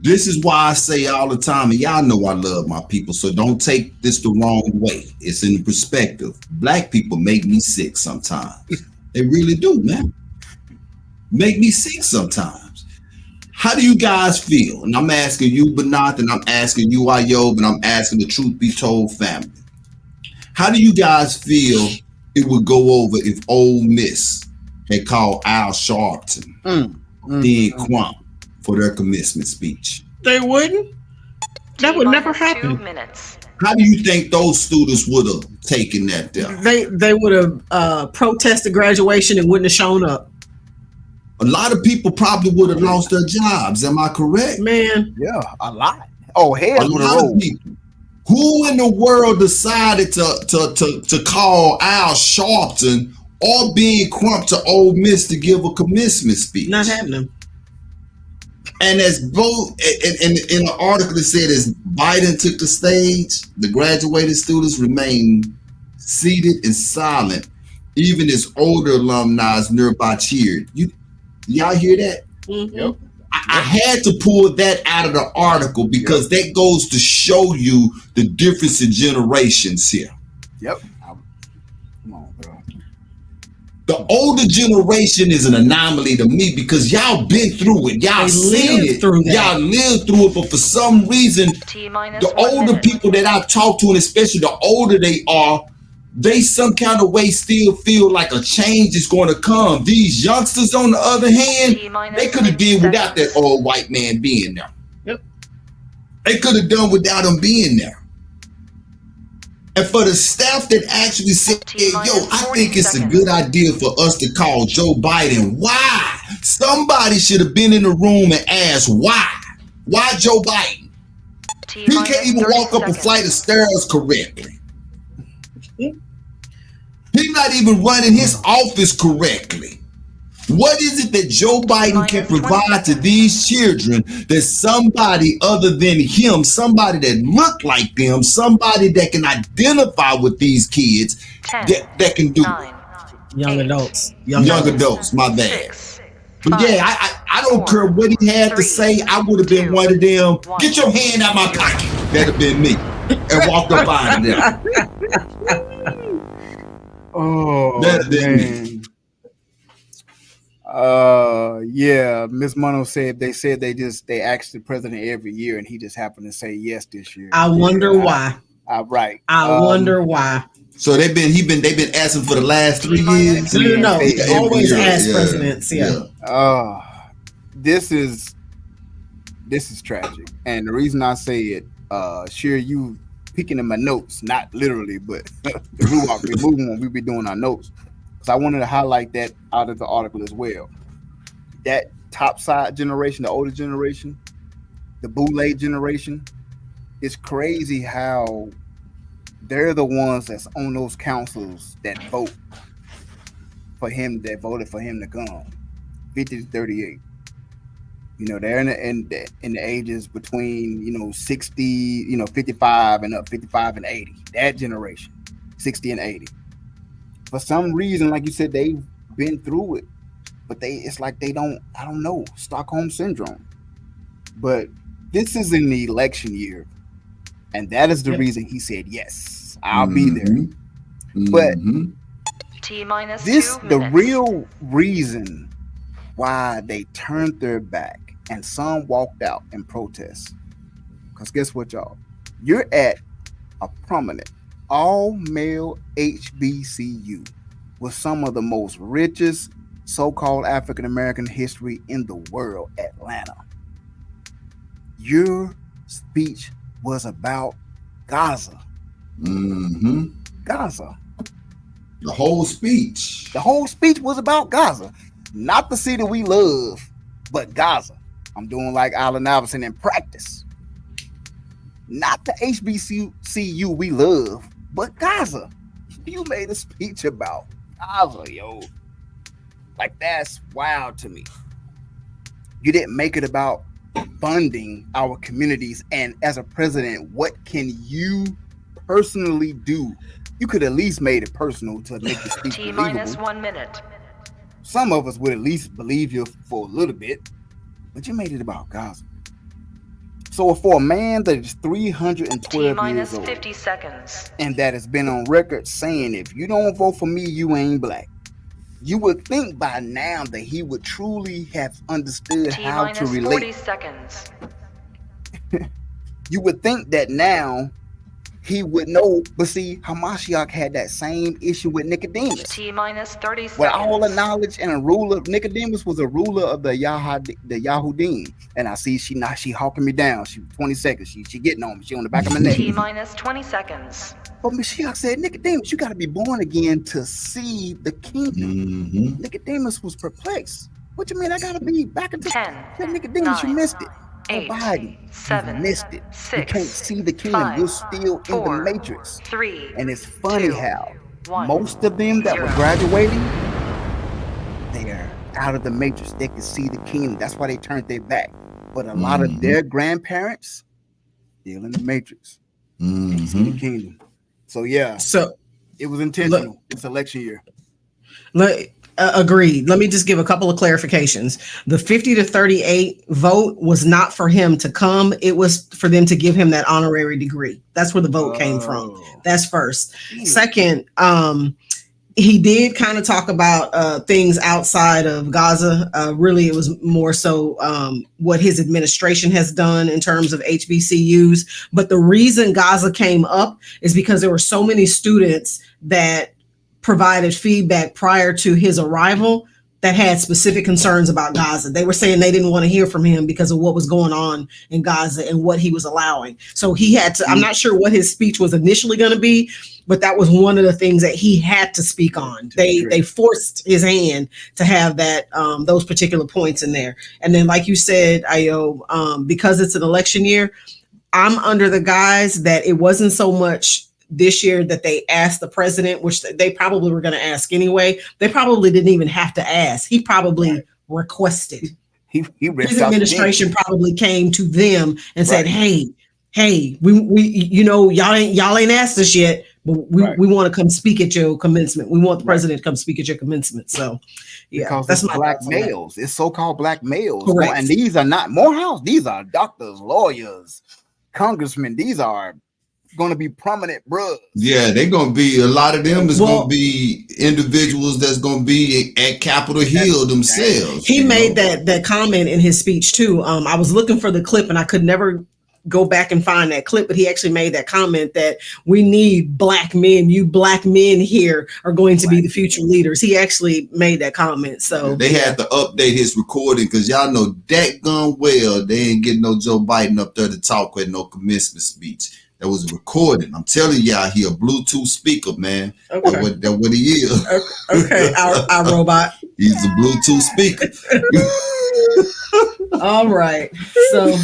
This is why I say all the time, and y'all know I love my people, so don't take this the wrong way. It's in the perspective. Black people make me sick sometimes. They really do, man. Make me sick sometimes. How do you guys feel? And I'm asking you, Banath, and I'm asking you, Ayob, and I'm asking the Truth Be Told family. How do you guys feel it would go over if Ole Miss had called Al Sharpton, Dean Crump for their commencement speech? They wouldn't. That would never happen. How do you think those students would have taken that there? They would have protested graduation and wouldn't have shown up. A lot of people probably would have lost their jobs. Am I correct? Man. Yeah, a lot. Oh, hell, a lot of people. Who in the world decided to call Al Sharpton or being crumped to Ole Miss to give a commencement speech. Not happening. And as both in the article it said, as Biden took the stage, the graduated students remained seated and silent. Even as older alumni nearby cheered. Y'all hear that? Mm-hmm. Yep. I had to pull that out of the article because that goes to show you the difference in generations here. Yep. Come on, bro. The older generation is an anomaly to me because y'all been through it. Y'all seen it. Y'all lived through it. But for some reason, the older people that I've talked to, and especially the older they are, they some kind of way still feel like a change is going to come. These youngsters, on the other hand, they could have did without that old white man being there. Yep. They could have done without him being there. And for the staff that actually said, yo, I think it's a good idea for us to call Joe Biden. Why? Somebody should have been in the room and asked why. Why Joe Biden? He can't even walk up a flight of stairs correctly. He's not even running his office correctly. What is it that Joe Biden can provide to these children that somebody other than him, somebody that look like them, somebody that can identify with these kids, that can do it? Young adults. Young adults, my bad. But yeah, I don't care what he had to say. I would have been one of them. Get your hand out my pocket. That'd have been me. And walked up out of there. Oh, man. Yeah, Miss Mono said they asked the president every year, and he just happened to say yes this year. I wonder why. Right. I wonder why. So they've been asking for the last 3 years. No, he always asks presidents. This is tragic, and the reason I say it, sure, you peeking in my notes, not literally, but the moving when we be doing our notes. So I wanted to highlight that out of the article as well. That top side generation, the older generation, the boule generation, it's crazy how they're the ones that's on those councils that voted for him to come. 50 to 38. You know, they're in the ages between 60, 55 and up, 55 and 80. That generation, 60 and 80. For some reason, like you said, they've been through it, but it's like they don't, I don't know, Stockholm syndrome. But this is in the election year, and that is the reason he said yes, I'll be there. But the real reason why they turned their back and some walked out in protest, because guess what, y'all? You're at a prominent all-male HBCU with some of the most richest so-called African-American history in the world, Atlanta. Your speech was about Gaza. Gaza. The whole speech. The whole speech was about Gaza. Not the city we love, but Gaza. I'm doing like Allen Iverson in practice. Not the HBCU we love, but Gaza. You made a speech about Gaza, yo. Like, that's wild to me. You didn't make it about funding our communities. And as a president, what can you personally do? You could at least made it personal to make the speech believable. T-1 minute. Some of us would at least believe you for a little bit, but you made it about Gaza. So for a man that is 312 years old, 50 seconds, and that has been on record saying, if you don't vote for me, you ain't black, you would think by now that he would truly have understood how to relate. 40 seconds. You would think that now he would know, but see, Hamashiach had that same issue with Nicodemus. T-30 seconds. With all the knowledge and a ruler, Nicodemus was a ruler of the Yahudim. And I see she hawking me down. She 20 seconds. She getting on me. She on the back of my neck. T-20 seconds. But Mashiach said, Nicodemus, you got to be born again to see the kingdom. Nicodemus was perplexed. What you mean? I got to be back into 10. Nicodemus, 9, you missed it. 8, Biden, 7, you missed it. 6, you can't see the kingdom. 5, You're still 4, in the matrix. 3, and it's funny 2, how most of them that were graduating, they're out of the matrix. They could see the kingdom. That's why they turned their back. But a lot of their grandparents still in the matrix. They see the kingdom. So yeah. So it was intentional. It's election year. Agreed. Let me just give a couple of clarifications. The 50 to 38 vote was not for him to come. It was for them to give him that honorary degree. That's where the vote came from. That's first. Second, he did kind of talk about things outside of Gaza. Really, it was more so what his administration has done in terms of HBCUs. But the reason Gaza came up is because there were so many students that provided feedback prior to his arrival that had specific concerns about Gaza. They were saying they didn't want to hear from him because of what was going on in Gaza and what he was allowing. So he had to, I'm not sure what his speech was initially going to be, but that was one of the things that he had to speak on. They forced his hand to have that, those particular points in there. And then, like you said, Ayo, because it's an election year, I'm under the guise that it wasn't so much this year that they asked the president, which they probably were going to ask anyway. They probably didn't even have to ask. He probably requested. His administration probably came to them and said, "Hey, we you know, y'all ain't asked us yet, but we want to come speak at your commencement. We want the president to come speak at your commencement." So, yeah, because that's it's my black males. It's so-called black males. Correct. And these are not Morehouse. These are doctors, lawyers, congressmen. These are going to be prominent bros. Yeah, they're going to be, a lot of them is going to be individuals that's going to be at Capitol Hill themselves. He made that comment in his speech too. I was looking for the clip and I could never go back and find that clip, but he actually made that comment that we need black men. You black men here are going to be the future leaders. He actually made that comment. So they had to update his recording because y'all know that gone well. They ain't getting no Joe Biden up there to talk with no commencement speech. That was a recording. I'm telling y'all, he a Bluetooth speaker, man. Okay. That's what he is. Okay, our robot. He's a Bluetooth speaker. All right. So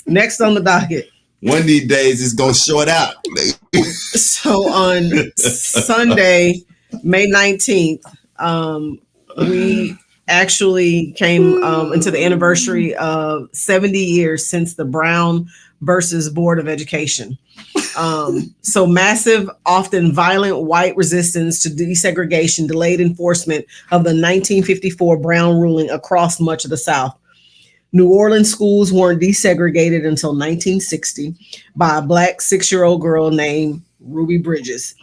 next on the docket. One of these days it's gonna short out. So on Sunday, May 19th, we actually came into the anniversary of 70 years since the Brown versus Board of Education. So massive, often violent white resistance to desegregation delayed enforcement of the 1954 Brown ruling across much of the South. New Orleans schools weren't desegregated until 1960 by a black 6-year-old girl named Ruby Bridges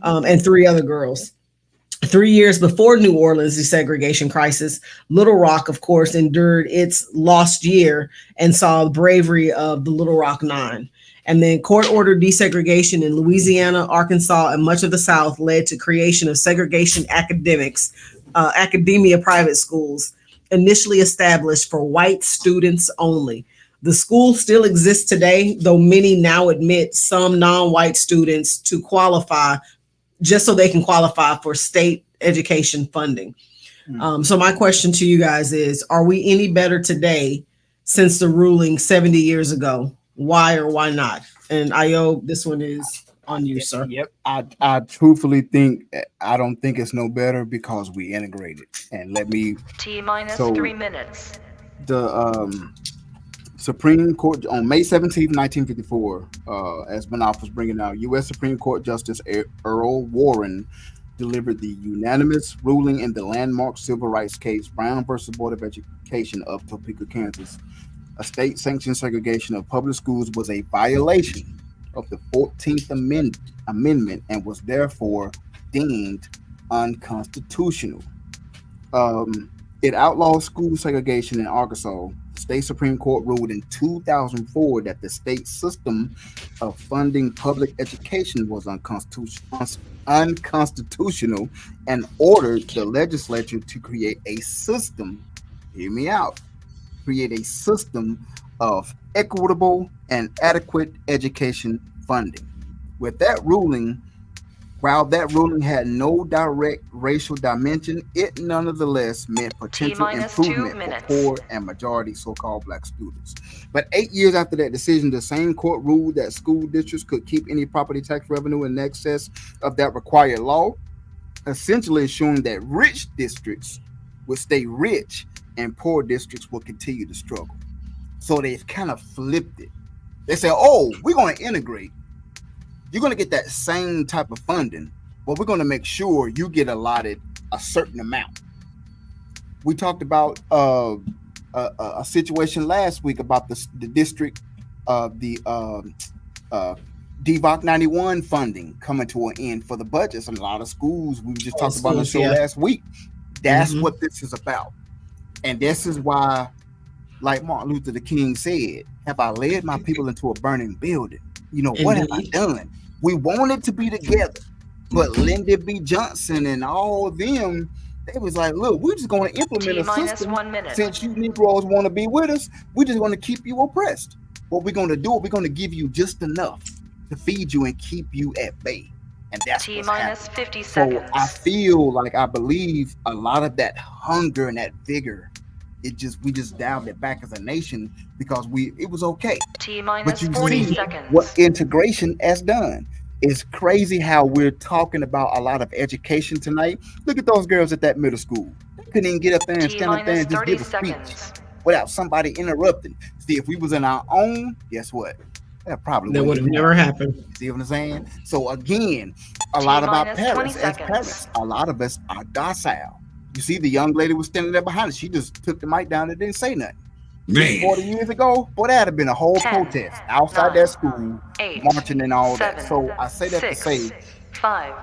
and 3 other girls. 3 years before New Orleans' desegregation crisis, Little Rock, of course, endured its lost year and saw the bravery of the Little Rock Nine. And then court-ordered desegregation in Louisiana, Arkansas, and much of the South led to creation of segregation academia private schools, initially established for white students only. The school still exists today, though many now admit some non-white students to qualify just so they can qualify for state education funding. So my question to you guys is, are we any better today since the ruling 70 years ago? Why or why not? And Ayo, this one is on you, sir. Yep. I truthfully think, I don't think it's no better because we integrated. And let me... T-minus 3 minutes. The Supreme Court on May 17th, 1954, as Manoff was bringing out, U.S. Supreme Court Justice Earl Warren delivered the unanimous ruling in the landmark civil rights case Brown versus Board of Education of Topeka, Kansas. A state-sanctioned segregation of public schools was a violation of the 14th Amendment and was therefore deemed unconstitutional. It outlawed school segregation in Arkansas. The state Supreme Court ruled in 2004 that the state system of funding public education was unconstitutional and ordered the legislature to create a system, hear me out, create a system of equitable and adequate education funding. With that ruling, While that ruling had no direct racial dimension, it nonetheless meant potential T-minus 2 improvement for minutes. poor and majority so-called black students. But 8 years after that decision, the same court ruled that school districts could keep any property tax revenue in excess of that required law, essentially ensuring that rich districts would stay rich and poor districts will continue to struggle. So they've kind of flipped it. They say, oh, we're going to integrate. You're going to get that same type of funding, but we're going to make sure you get allotted a certain amount. We talked about a situation last week about the district of the DVOC 91 funding coming to an end for the budgets, and a lot of schools we just talked about on the show last week. That's what this is about. And this is why, like Martin Luther King said, have I led my people into a burning building? You know, what have I done? We wanted to be together, but Lyndon B. Johnson and all of them, they was like, look, we're just going to implement a system. 1 minute. Since you Negroes want to be with us, we're just going to keep you oppressed. What we're going to do, we're going to give you just enough to feed you and keep you at bay. And that's T-minus 50 seconds. So I feel like, I believe a lot of that hunger and that vigor, we just dialed it back as a nation because it was okay. T-minus But you 40 see seconds. what integration has done. It's crazy how we're talking about a lot of education tonight. Look at those girls at that middle school. They couldn't even get up there and stand up there and just give a speech without somebody interrupting. See, if we was in our own, guess what? That probably would have never happened. See what I'm saying? So again, a lot of our parents, as parents, a lot of us are docile. You see, the young lady was standing there behind us. She just took the mic down and didn't say nothing. Man. 40 years ago, boy, that'd have been a whole protest outside that school, marching and all that. So I say that to say, 5,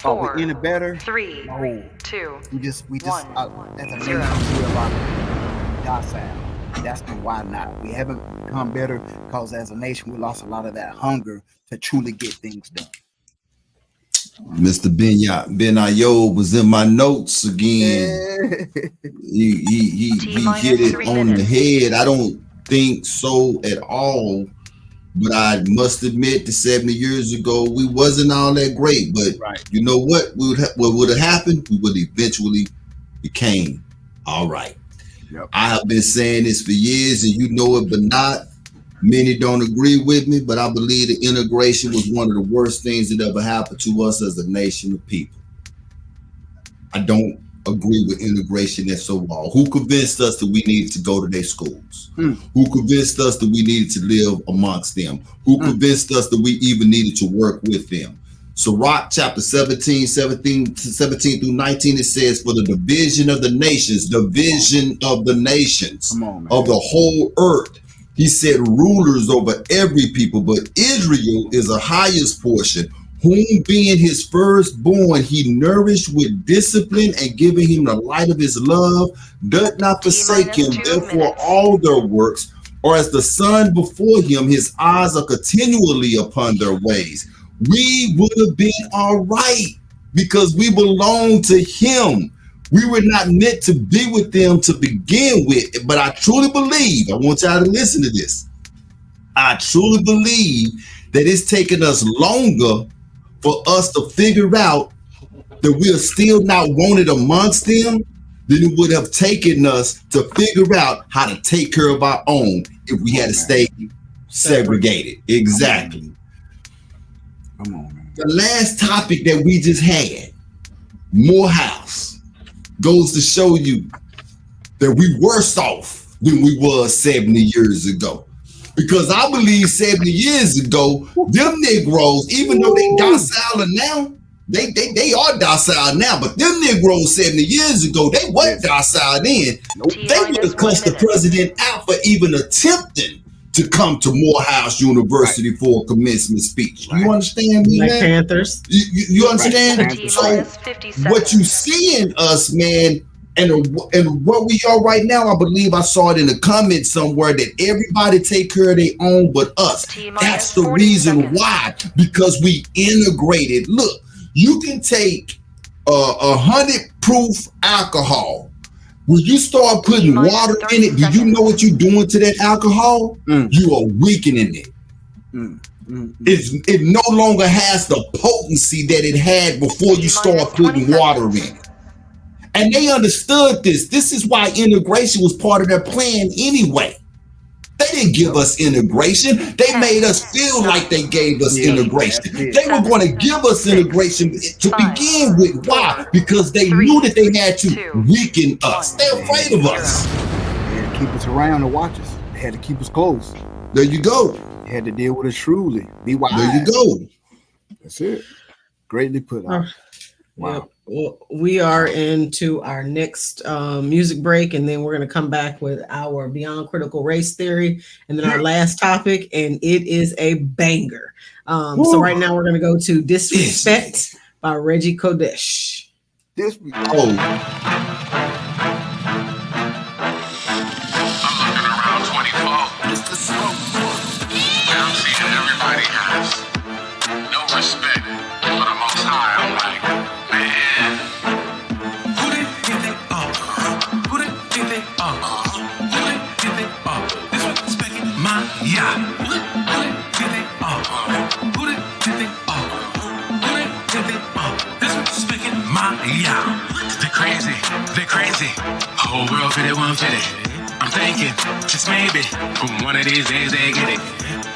are we any better? 3, no. 2, we just as a nation, 0. we're about docile. That's the why not. We haven't become better because as a nation, we lost a lot of that hunger to truly get things done. Mr. Ben Ayoub was in my notes again. He hit it on the head. I don't think so at all, but I must admit that 70 years ago we wasn't all that great. But you know what? What would have happened? We would eventually became all right. Yep. I have been saying this for years, and you know it, but not many don't agree with me. But I believe the integration was one of the worst things that ever happened to us as a nation of people. I don't agree with integration at all. Who convinced us that we needed to go to their schools? Who convinced us that we needed to live amongst them? Who convinced us that we even needed to work with them? Sirach chapter 17 through 19, it says, for the division of the nations, of the whole earth. He said rulers over every people, but Israel is the highest portion, whom being his firstborn, he nourished with discipline and giving him the light of his love, doth not forsake him. Therefore all their works are as the sun before him. His eyes are continually upon their ways. We would have been all right because we belong to him. We were not meant to be with them to begin with, but I truly believe, I want y'all to listen to this. I truly believe that it's taken us longer for us to figure out that we are still not wanted amongst them than it would have taken us to figure out how to take care of our own if we had to stay segregated. Exactly. Come on, man. The last topic that we just had, Morehouse, goes to show you that we worse off than we was 70 years ago. Because I believe 70 years ago, them Negroes, even though they docile now, they are docile now, but them Negroes 70 years ago, they weren't docile then. They would have cussed the president out for even attempting to come to Morehouse University for a commencement speech. You understand me, Black man? Panthers. You understand? So what you see in us, man, and what we are right now, I believe I saw it in the comments somewhere that everybody take care of their own but us. That's the reason why, because we integrated. Look, you can take 100 proof alcohol. When you start putting water in it, do you know what you're doing to that alcohol? You are weakening it. It no longer has the potency that it had before you start putting water in. And they understood this. This is why integration was part of their plan anyway. They didn't give us integration. They made us feel like they gave us integration. They were going to give us integration to begin with. Why? Because they knew that they had to weaken us. They're afraid of us. They had to keep us around and watch us. They had to keep us close. There you go. They had to deal with us shrewdly. Be wise. There you go. That's it. Greatly put out. Wow. Yep. Well, we are into our next music break, and then we're going to come back with our Beyond Critical Race Theory, and then our last topic, and it is a banger. So right now we're going to go to Disrespect by Reggie Kodesh. Disrespect. I'm looking around 24. It's the smoke. Now I'm seeing everybody has no respect for the Most High. I'm like, man, who did they up? Who did they up? Who did they up? This was respecting my yacht. Who did they up? Who did they up? Who did they up? This was respecting my yacht. They're crazy. Whole world fit it, one fit it. I'm thinking, just maybe, one of these days they get it.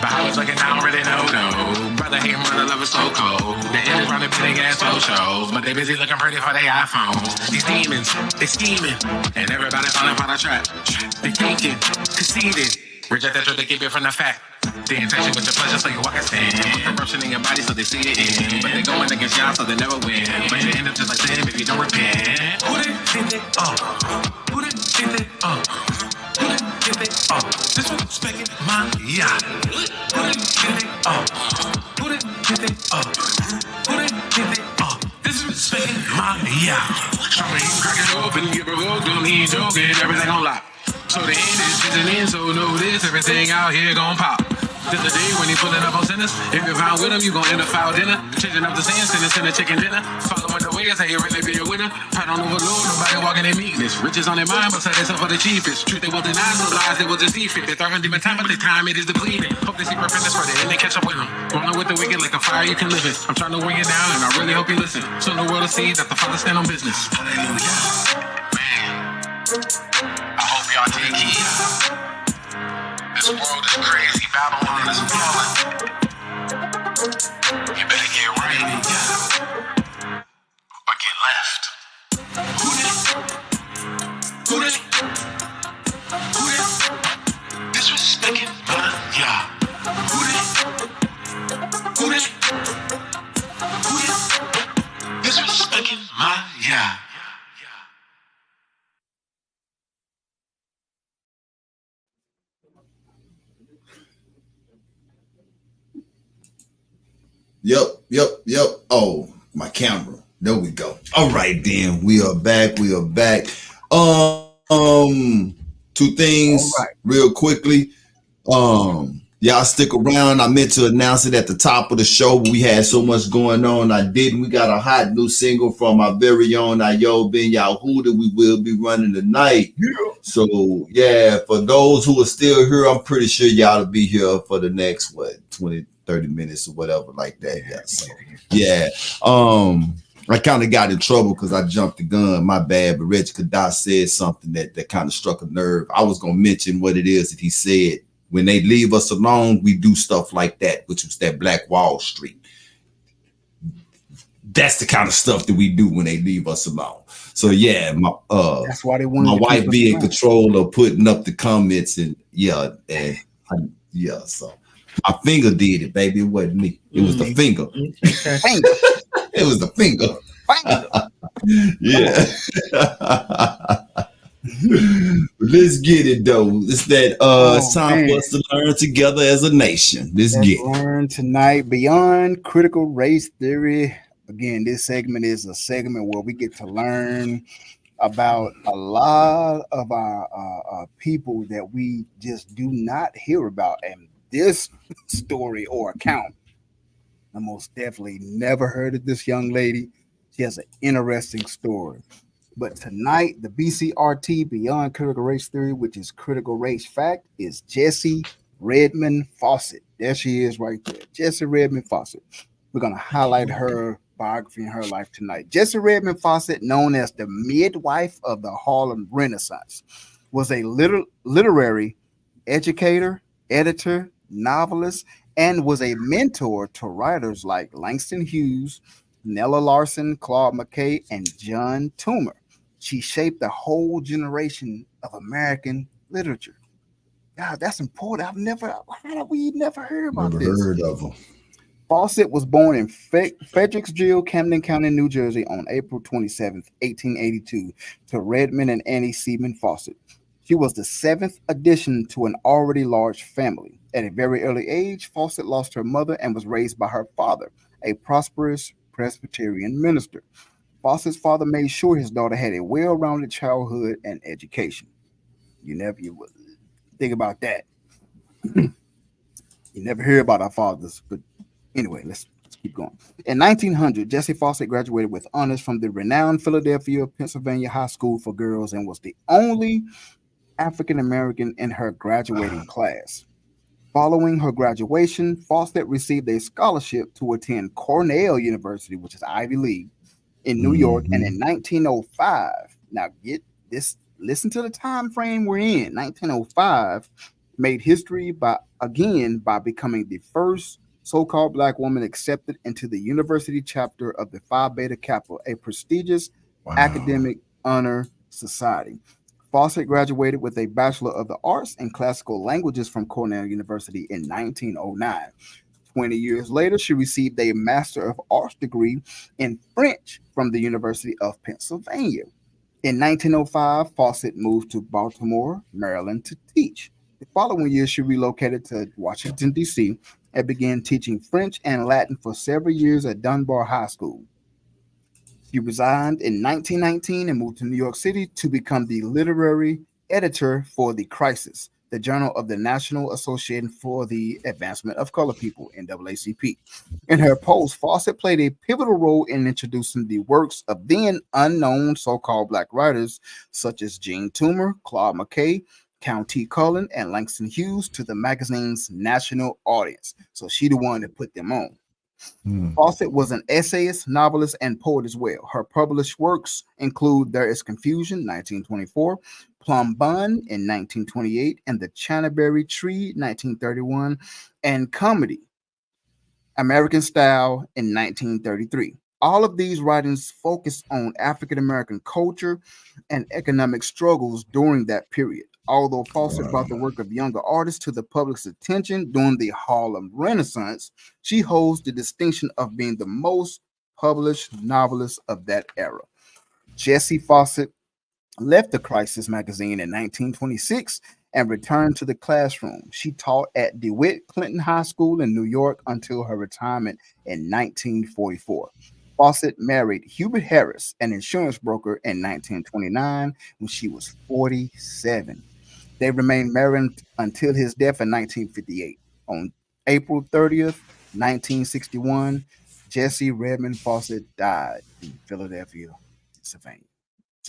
But how it's looking, I don't really know, no. Brother hate brother love is so cold. The end is running big ass shows, but they busy looking pretty for their iPhones. These demons, they scheming, and everybody falling for the trap. They thinking, conceited, reject that truth to keep it from the fact. The intention with the pleasure, so you walk and stand. Corruption in your body, so they see it in. But they going against y'all, so they never win. But you end up just like them if you don't repent. Who did they up? Who did they up? Who did they up? This one speaking my yacht. Who did they up? Who did they up? Who did they up? This one speaking my yacht. Try me, crack it open, get provoked, don't need joking, everything on lock. So the end is season in, so know this, everything out here gon' pop. Till the day when he pulling up on sinners. If you're found with him, you gon' end up foul dinner. Changing up the sand, sending a chicken dinner. Following the way, how you really be a winner. Pat on overload, nobody walking in meekness. Riches on their mind, but sell themselves for the cheapest. Truth they will deny, so lies they will deceive it. They're throwing demon time, but the time it is depleted. Hope they see repentance for it, and they catch up with them. Rolling with the wicked like a fire you can live in. I'm trying to bring it down, and I really hope you listen. So the world will see that the Father stand on business. Hallelujah. Man, I hope y'all take heed. This world is crazy, Babylon is falling. You better get right or get left. Who did? Disrespecting my yacht. Who did? Disrespecting my yacht. Yep. Oh, my camera. There we go. All right, then. We are back. Two things real quickly. Y'all stick around. I meant to announce it at the top of the show, but we had so much going on. I didn't. We got a hot new single from our very own Ayo Ben Yahoo that we will be running tonight. Yeah. So, yeah, for those who are still here, I'm pretty sure y'all will be here for the next, 20, 30 minutes or whatever like that. Yeah. I kind of got in trouble because I jumped the gun. My bad. But Reggie Kadas said something that kind of struck a nerve. I was going to mention what it is that he said. When they leave us alone, we do stuff like that, which was that Black Wall Street. That's the kind of stuff that we do when they leave us alone. So yeah, that's why they want my wife be in control of putting up the comments and so my finger did it, baby. It wasn't me. It was the finger. It was the finger. Yeah. Let's get it though. It's that it's time for us to learn together as a nation. Let's learn tonight Beyond Critical Race Theory. Again, this segment is a segment where we get to learn about a lot of our people that we just do not hear about. And this story or account, I most definitely never heard of this young lady. She has an interesting story. But tonight, the BCRT, Beyond Critical Race Theory, which is Critical Race Fact, is Jesse Redmond Fawcett. There she is right there. Jessie Redmond Fawcett. We're going to highlight her biography and her life tonight. Jessie Redmond Fawcett, known as the midwife of the Harlem Renaissance, was a literary educator, editor, novelist, and was a mentor to writers like Langston Hughes, Nella Larson, Claude McKay, and John Toomer. She shaped a whole generation of American literature. God, that's important. How have we never heard about Never this? heard of her. Fawcett was born in Fredericksville, Camden County, New Jersey on April 27th, 1882, to Redmond and Annie Seaman Fawcett. She was the seventh addition to an already large family. At a very early age, Fawcett lost her mother and was raised by her father, a prosperous Presbyterian minister. Fawcett's father made sure his daughter had a well-rounded childhood and education. You would think about that. You never hear about our fathers, but anyway, let's keep going. In 1900, Jessie Fawcett graduated with honors from the renowned Philadelphia, Pennsylvania High School for Girls and was the only African American in her graduating class. Following her graduation, Fawcett received a scholarship to attend Cornell University, which is Ivy League, in New York. And in 1905, now get this, listen to the time frame we're in. 1905 made history by becoming the first so-called Black woman accepted into the university chapter of the Phi Beta Kappa, a prestigious academic honor society. Fawcett graduated with a Bachelor of the Arts in Classical Languages from Cornell University in 1909. 20 years later, she received a Master of Arts degree in French from the University of Pennsylvania. In 1905, Fawcett moved to Baltimore, Maryland to teach. The following year, she relocated to Washington, D.C. and began teaching French and Latin for several years at Dunbar High School. She resigned in 1919 and moved to New York City to become the literary editor for The Crisis, the journal of the National Association for the Advancement of Colored People, NAACP. In her post, Fawcett played a pivotal role in introducing the works of then unknown so-called Black writers such as Jean Toomer, Claude McKay, Count T. Cullen, and Langston Hughes to the magazine's national audience. So she the one that put them on. Fawcett was an essayist, novelist, and poet as well. Her published works include There Is Confusion, 1924, Plum Bun in 1928, and The Chanaberry Tree, 1931, and Comedy, American Style in 1933. All of these writings focus on African American culture and economic struggles during that period. Although Fawcett brought the work of younger artists to the public's attention during the Harlem Renaissance, she holds the distinction of being the most published novelist of that era. Jessie Fawcett left the Crisis magazine in 1926 and returned to the classroom. She taught at DeWitt Clinton High School in New York until her retirement in 1944. Fawcett married Hubert Harris, an insurance broker, in 1929 when she was 47. They remained married until his death in 1958. On April 30th, 1961, Jessie Redmond Fawcett died in Philadelphia, Pennsylvania.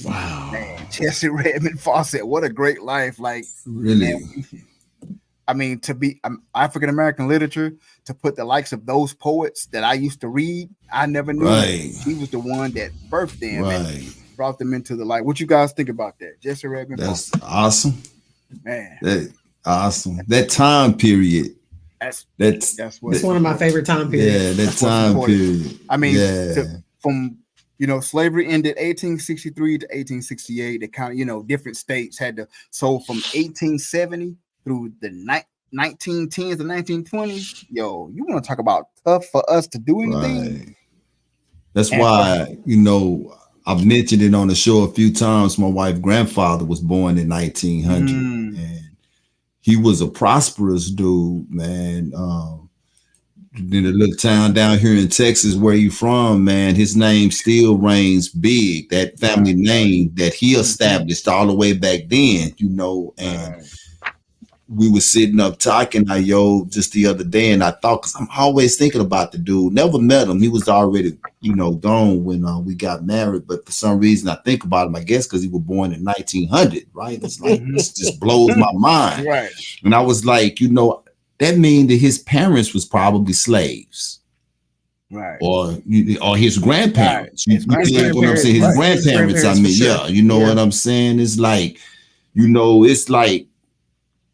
Wow. Man, Jessie Redmond Fawcett, what a great life. Like, really? Man, I mean, to be African American literature, to put the likes of those poets that I used to read, I never knew. Right. She was the one that birthed them right. and brought them into the light. What you guys think about that? Jessie Redmond That's Fawcett. Awesome. Man. That awesome. That time period. That's one of my favorite time periods. Yeah, that time period. I mean, from slavery ended 1863 to 1868. They kind of, different states had to. So from 1870 through the 1910s and 1920s, you want to talk about tough for us to do anything? Right. That's why, I've mentioned it on the show a few times. My wife's grandfather was born in 1900, and he was a prosperous dude, man. In a little town down here in Texas where you from, man, his name still reigns big. That family name that he established all the way back then, and we were sitting up talking, just the other day, and I thought, because I'm always thinking about the dude. Never met him. He was already, gone when we got married. But for some reason, I think about him, I guess, because he was born in 1900, right? It's like, this just blows my mind. Right. And I was like, that means that his parents was probably slaves. Right. Or his grandparents. Right. You get what I'm saying? His grandparents, I mean, sure. you know what I'm saying? It's like, it's like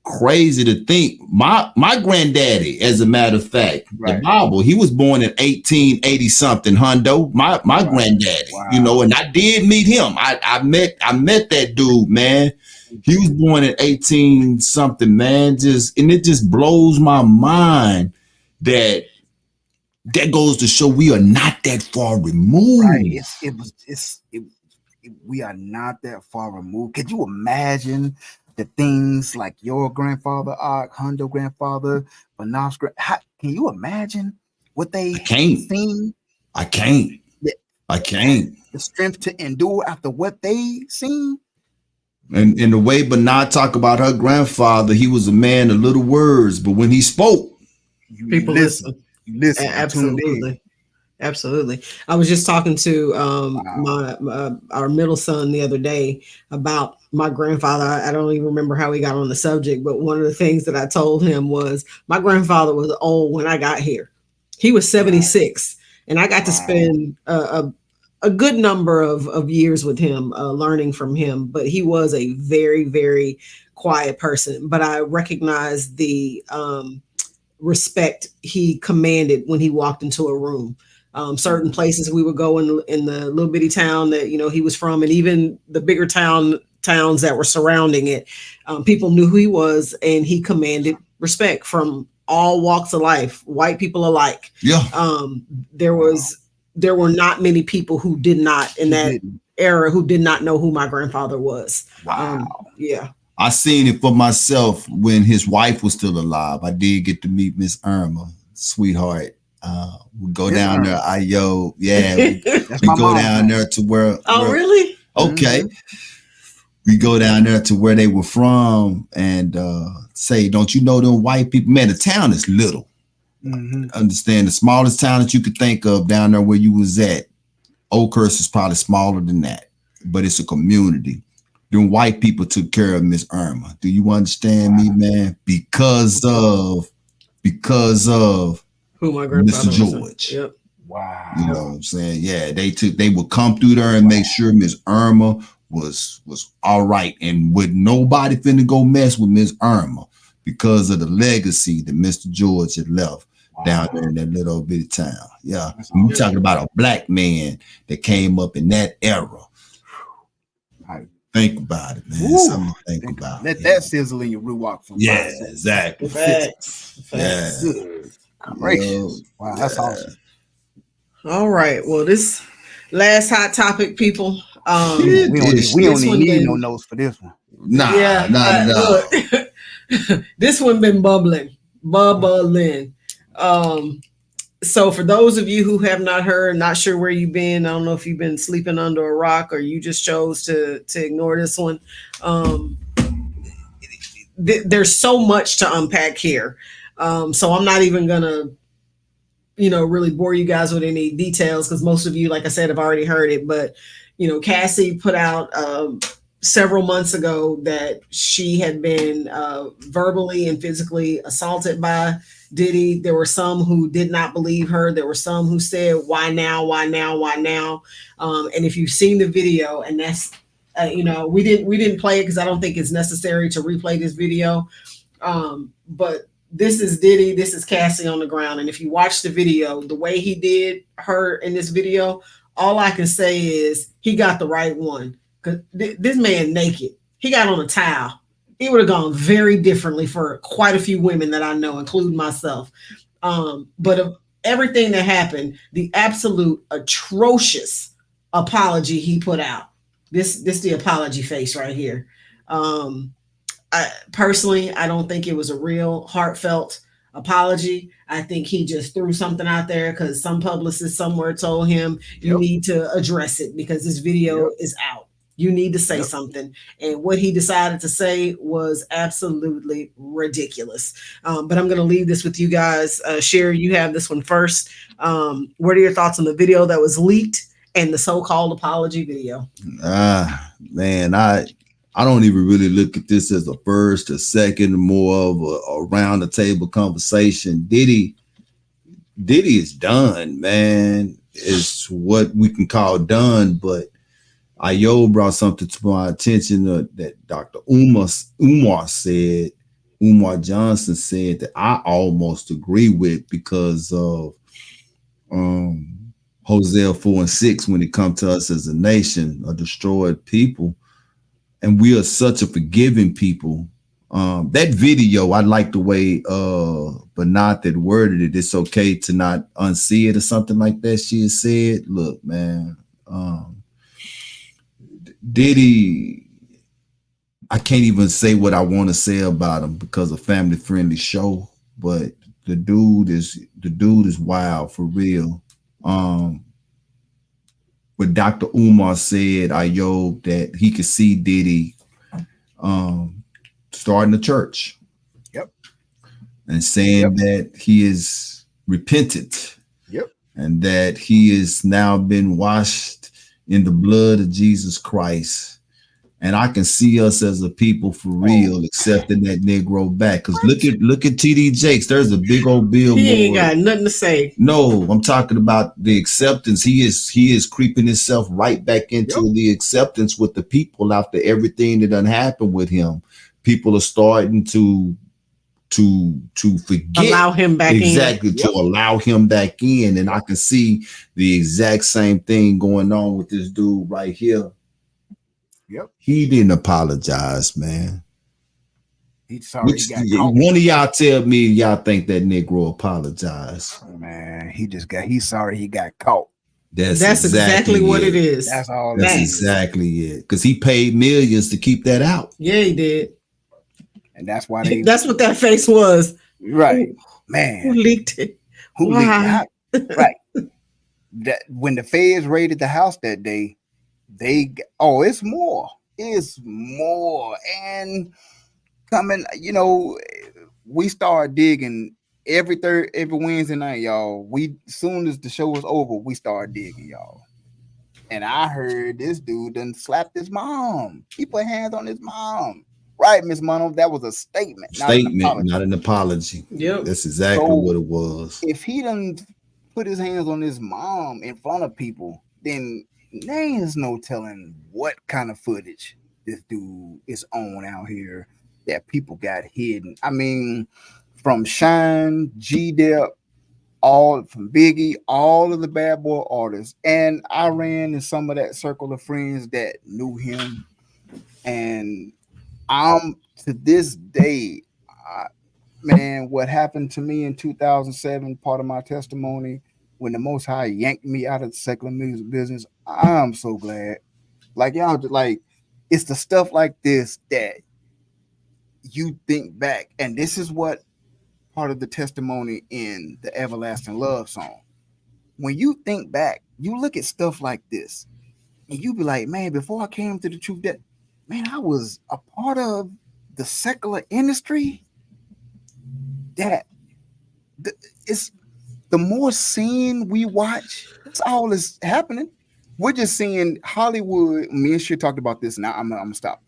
crazy to think. My granddaddy, as a matter of fact, the Bible, he was born in 1880 something, Hundo. My granddaddy, and I did meet him. I met that dude, man. He was born in 18 something, man. And it just blows my mind that goes to show we are not that far removed. Right. We are not that far removed. Could you imagine the things like your grandfather, Hondo grandfather, Banaf's can you imagine what they seen? I can't. The strength to endure after what they seen. And the way Banat talk about her grandfather, he was a man of little words, but when he spoke, people listen. Listen, absolutely. I was just talking to our middle son the other day about my grandfather. I don't even remember how we got on the subject, but one of the things that I told him was my grandfather was old when I got here. He was 76, and I got to spend a good number of years with him, learning from him. But he was a very, very quiet person. But I recognized the respect he commanded when he walked into a room. Certain places we would go in the little bitty town that he was from, and even the bigger towns that were surrounding it, people knew who he was, and he commanded respect from all walks of life, white people alike. There were not many people who did not in that era who did not know who my grandfather was. I seen it for myself when his wife was still alive. I did get to meet Miss Irma, sweetheart. We go down there. We go down there to where. Really? Okay. We go down there to where they were from and say, don't you know them white people? Man, the town is little. Understand, the smallest town that you could think of down there where you was at. Oakhurst is probably smaller than that, but it's a community. Them white people took care of Miss Irma. Do you understand me, man? Because of who my grandfather Mr. George. Yep. Wow. You know what I'm saying? Yeah, they would come through there and make sure Miss Irma was all right, and would nobody finna go mess with Miss Irma because of the legacy that Mr. George had left down there in that little bitty town. Yeah. We're talking about a black man that came up in that era. Think about it, man. Something to think about. Let that sizzle in your ruach for exactly. Facts. Gracious. Wow, that's awesome. All right. Well, this last hot topic, people. We don't even need no notes for this one. Nah. This one been bubbling. So for those of you who have not heard, not sure where you've been, I don't know if you've been sleeping under a rock or you just chose to ignore this one. There's so much to unpack here. So I'm not even gonna, really bore you guys with any details because most of you, like I said, have already heard it. But, Cassie put out several months ago that she had been verbally and physically assaulted by Diddy. There were some who did not believe her. There were some who said, why now? And if you've seen the video, and that's, we didn't play it because I don't think it's necessary to replay this video. But this is Diddy, this is Cassie on the ground. And if you watch the video, the way he did her in this video, all I can say is he got the right one. Because this man naked, he got on a towel. It would have gone very differently for quite a few women that I know, including myself. But of everything that happened, the absolute atrocious apology he put out. This the apology face right here. I don't think it was a real heartfelt apology. I think he just threw something out there because some publicist somewhere told him you need to address it because this video is out. You need to say something. And what he decided to say was absolutely ridiculous. But I'm going to leave this with you guys. Sherry, you have this one first. What are your thoughts on the video that was leaked and the so-called apology video? Man, I don't even really look at this as a first or second, more of a around the table conversation. Diddy is done, man. It's what we can call done, but Ayo brought something to my attention that Dr. Umar Johnson said that I almost agree with because of Hosea 4:6 when it comes to us as a nation, a destroyed people. And we are such a forgiving people. That video, I like the way Bernard had worded it. It's okay to not unsee it or something like that. She has said, look, man, Diddy, I can't even say what I want to say about him because of family-friendly show, but the dude is wild for real. But Dr. Umar said, Ayob, that he could see Diddy starting a church. Yep. And saying that he is repentant. Yep. And that he has now been washed in the blood of Jesus Christ. And I can see us as a people for real accepting that Negro back. Because look at TD Jakes. There's a big old billboard. He ain't got nothing to say. No, I'm talking about the acceptance. He is creeping himself right back into the acceptance with the people after everything that done happened with him. People are starting to forget. Allow him back in. Exactly, to allow him back in. And I can see the exact same thing going on with this dude right here. Yep. He didn't apologize, man. He's sorry he got caught. One of y'all tell me y'all think that Negro apologized. Man, he's sorry he got caught. That's exactly what it is. That's all. That's exactly it. Because he paid millions to keep that out. Yeah, he did. And that's why that's what that face was. Right. Man. Who leaked it? Who leaked it? Right. That when the feds raided the house that day, it's more. It's more. And coming, we start digging every Wednesday night, y'all. Soon as the show was over, we start digging, y'all. And I heard this dude done slapped his mom. He put hands on his mom. Right, Miss Mono, that was a statement. Not an apology. Yep. That's exactly what it was. If he done put his hands on his mom in front of people, then there is no telling what kind of footage this dude is on out here that people got hidden. I mean, from Shine, G-Dep, all from Biggie, all of the bad boy artists. And I ran in some of that circle of friends that knew him. And to this day, man, what happened to me in 2007, part of my testimony, when the Most High yanked me out of the secular music business, I'm so glad. Like, y'all, it's the stuff like this that you think back. And this is what part of the testimony in the Everlasting Love song. When you think back, you look at stuff like this, and you be like, man, before I came to the truth that, man, I was a part of the secular industry. It's the more scene we watch, that's all is happening. We're just seeing Hollywood. Me and she talked about this. Now I'm gonna stop.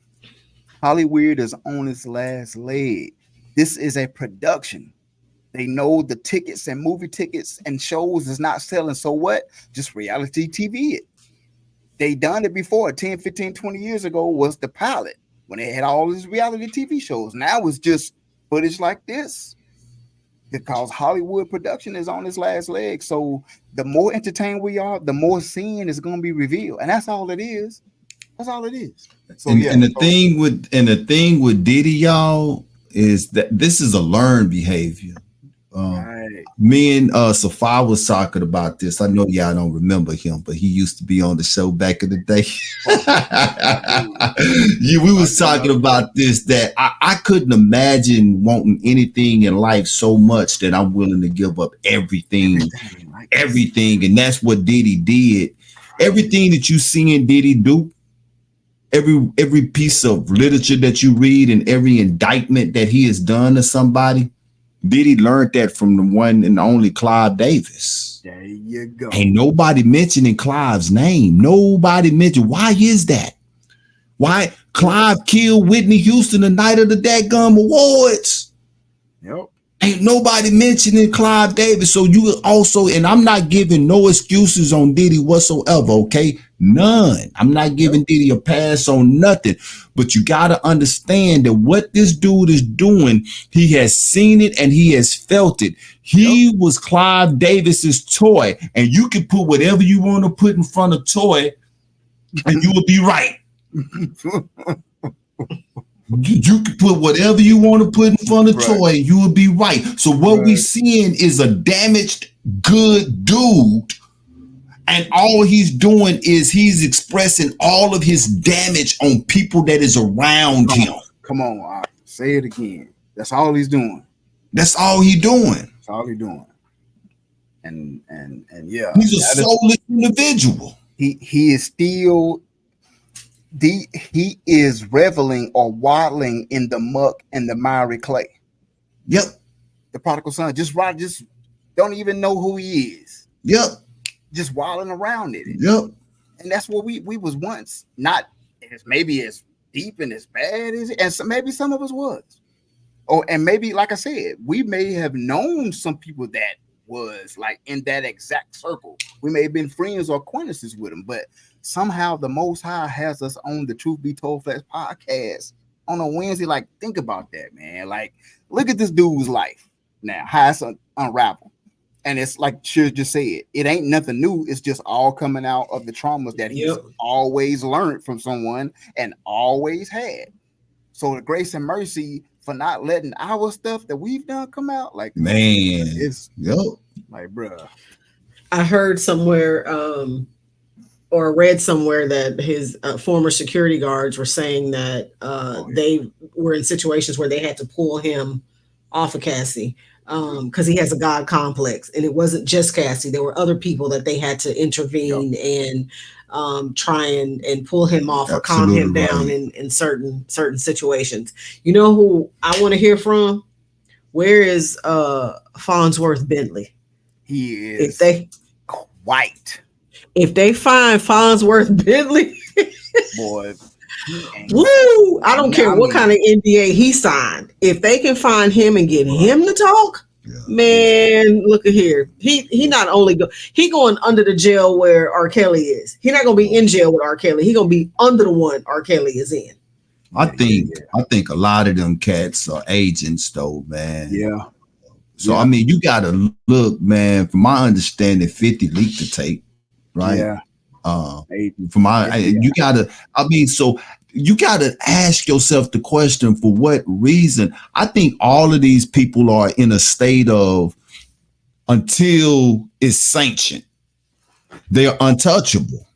Hollywood is on its last leg. This is a production. They know the tickets and movie tickets and shows is not selling. So what? Just reality TV it. They done it before. 10, 15, 20 years ago was the pilot when they had all these reality TV shows. Now it's just footage like this because Hollywood production is on its last leg. So the more entertained we are, the more sin is going to be revealed. And that's all it is. That's all it is. So, and the thing with Diddy, y'all, is that this is a learned behavior. Right. Me and Safa was talking about this. I know y'all don't remember him, but he used to be on the show back in the day. We was talking about this, that I couldn't imagine wanting anything in life so much that I'm willing to give up everything. And that's what Diddy did. Everything that you see in Diddy do, every piece of literature that you read and every indictment that he has done to somebody, Diddy learned that from the one and only Clive Davis. There you go. Ain't nobody mentioning Clive's name. Nobody mentioned. Why is that? Why? Clive killed Whitney Houston the night of the dadgum awards. Yep. Ain't nobody mentioning Clive Davis. So you also, and I'm not giving no excuses on Diddy whatsoever, okay? None. I'm not giving Diddy a pass on nothing. But you got to understand that what this dude is doing, he has seen it and he has felt it. He was Clive Davis's toy, and you can put whatever you want to put in front of toy, and you will be right. You can put whatever you want to put in front of toy, and you will be right. So what we seeing is a damaged good dude, and all he's doing is he's expressing all of his damage on people that is around him. Come on, say it again. That's all he's doing. That's all he's doing. That's all he's doing. And yeah, he's a soulless individual. He is still. He is reveling or waddling in the muck and the miry clay. Yep. The prodigal son just don't even know who he is. Yep. Just waddling around in it. Yep. And that's what we was once, not as maybe as deep and as bad as it, and so maybe some of us was. Oh, and maybe, like I said, we may have known some people that was like in that exact circle. We may have been friends or acquaintances with them, but somehow the Most High has us on the Truth Be Told Flex podcast on a Wednesday. Like, think about that, man. Like, look at this dude's life now, how it's unraveled. And it's like Shir just said, it ain't nothing new. It's just all coming out of the traumas that he's always learned from someone and always had. So the grace and mercy for not letting our stuff that we've done come out, like, man, it's like, bruh. I heard somewhere or read somewhere that his former security guards were saying that they were in situations where they had to pull him off of Cassie because he has a God complex, and it wasn't just Cassie. There were other people that they had to intervene and try and pull him off or calm him down in certain situations. You know who I want to hear from? Where is Farnsworth Bentley? He is white. If they find Farnsworth Bentley, boy, woo! I don't care what kind of NDA he signed. If they can find him and get him to talk, man, look at here. He not only going under the jail where R. Kelly is. He's not gonna be in jail with R. Kelly. He's gonna be under the one R. Kelly is in. I think a lot of them cats are agents, though, man. Yeah. So I mean, you gotta look, man. From my understanding, 50 leaked the tape. Right. Yeah. You gotta. I mean, so you gotta ask yourself the question: for what reason? I think all of these people are in a state of until it's sanctioned, they are untouchable.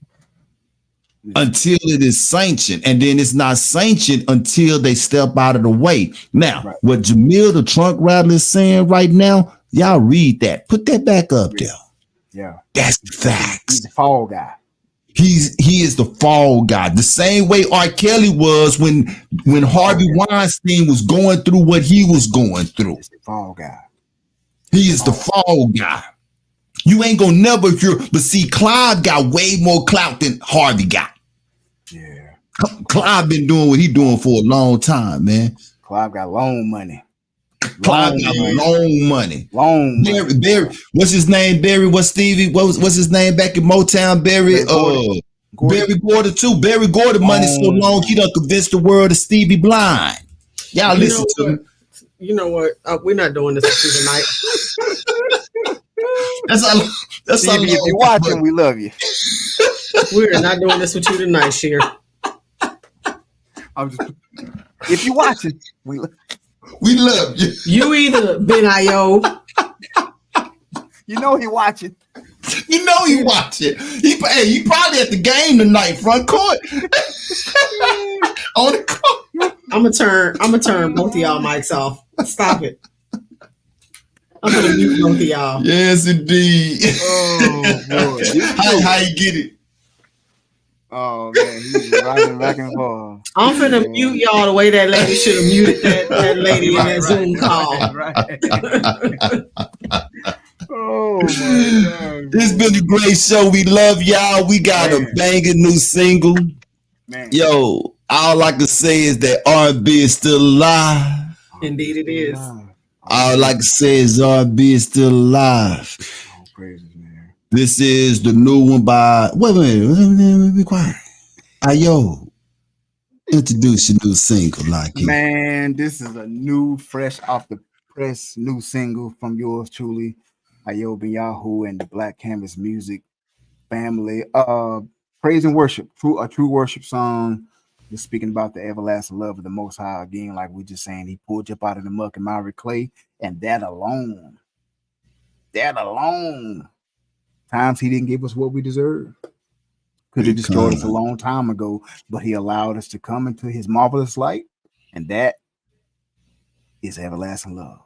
Until it is sanctioned, and then it's not sanctioned until they step out of the way. Now, what Jamil the trunk rattler is saying right now, y'all read that. Put that back up there. Yeah, that's the facts. He's the fall guy. He is the fall guy. The same way R. Kelly was when Harvey Weinstein was going through what he was going through. He's the fall guy. He is the fall guy. You ain't gonna never hear, but see, Clive got way more clout than Harvey got. Yeah. Clive been doing what he doing for a long time, man. Clive got loan money. Clive got loan money. Loan money. Barry, what's his name? Barry, what's Stevie? What's his name back in Motown? Barry Gordy too. Barry Gordy money so long he done convinced the world of Stevie blind. Y'all listen to me. You know what? We're not doing this with you tonight. That's Stevie, if you're watching, we love you. We're not doing this with you tonight, Sheer. If you're watching, we love you. You either Ben Io. You know he watching. You know he watching. He probably at the game tonight, front court. On the court. I'm gonna turn both of y'all mics off. Stop it. I'm gonna mute both of y'all. Yes, indeed. Oh boy. How you get it? Oh man, he's rocking back and forth. I'm finna mute y'all the way that lady should have muted that lady in that Zoom call. Right. Oh my God. It's been a great show. We love y'all. We got a banging new single. Man. Yo, All I can say is that R&B is still alive. Indeed, it is. All I can say is R&B is still alive. Oh, praises, man. This is the new one by. Wait a minute. Be quiet. Ayo, introduce your new single, like Man, this is a new, fresh off the press, new single from yours truly, Ayo Yahoo and the Black Canvas Music family. Praise and worship, a true worship song. Just speaking about the everlasting love of the Most High again, like we just saying, He pulled you up out of the muck and miry clay, and that alone, times He didn't give us what we deserve. Could have destroyed us a long time ago, but He allowed us to come into His marvelous light, and that is everlasting love.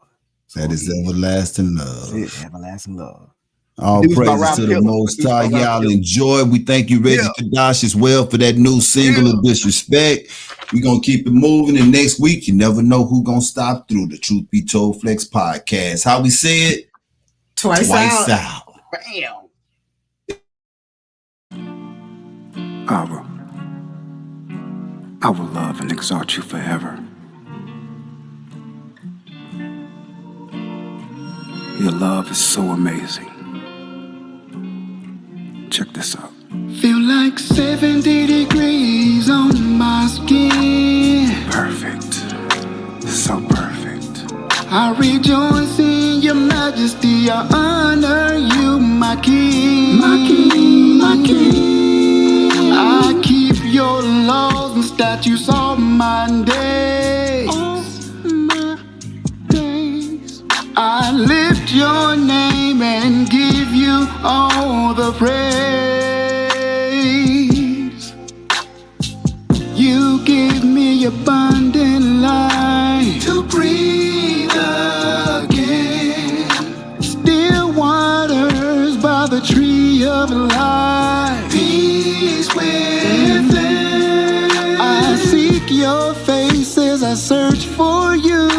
So that is everlasting love. That's it, everlasting love. All praises to the Most High. Y'all enjoy. We thank you, Reggie Kadash, as well for that new single of Disrespect. We're going to keep it moving. And next week, you never know who's going to stop through the Truth Be Told Flex podcast. How we say it? Twice out. Bam. Abba, I will love and exalt you forever. Your love is so amazing. Check this out. Feel like 70 degrees on my skin. Perfect. So perfect. I rejoice in your majesty. I honor you, my king. My king, my king. I keep your laws and statutes all my days. I lift your name and give you all the praise. You give me abundant life to breathe again. Still waters by the tree of life. Peace within. I seek your face as I search for you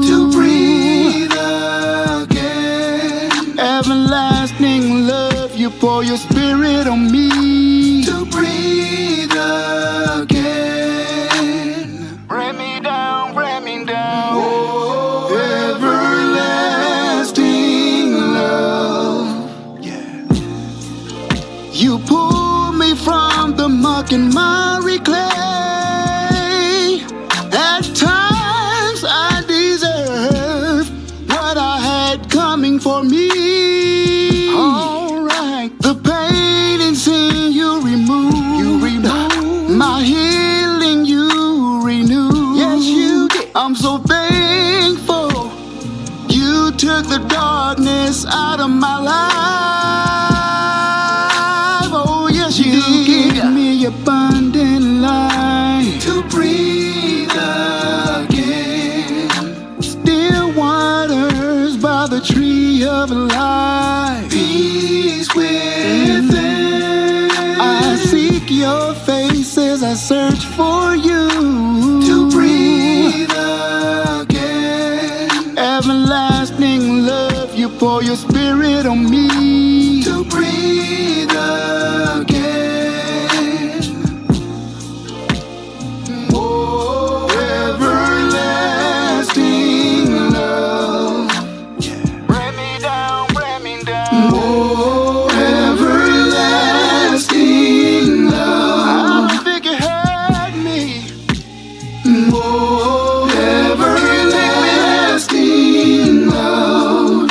to breathe. Everlasting love, you pour your spirit on me to breathe again. Bring me down, bring me down. Oh, everlasting love. Yeah. You pull me from the muck and miry clay. At times I deserve what I had coming for me. Alright, the pain and sin you remove. My healing you renew. Yes, you did. I'm so thankful you took the darkness out of my life. Oh, yes, you give me abundant life to breathe again. Still waters by the tree of life. Peace within. I seek your face as I search for you to breathe again. Everlasting love, you pour your spirit on me to breathe again. Oh, everlasting love. Bring me down, bring me down. Oh, everlasting love. I think you heard me. Oh, everlasting love.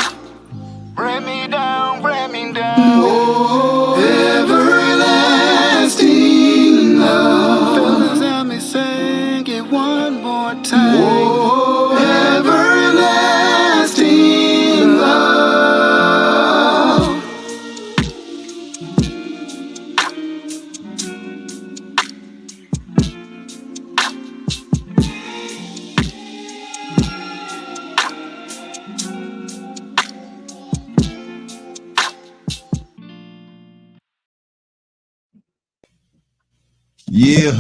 Bring me down, bring me down. Oh, everlasting love. Fellas, let me sing it one more time. Oh, everlasting love. Yeah.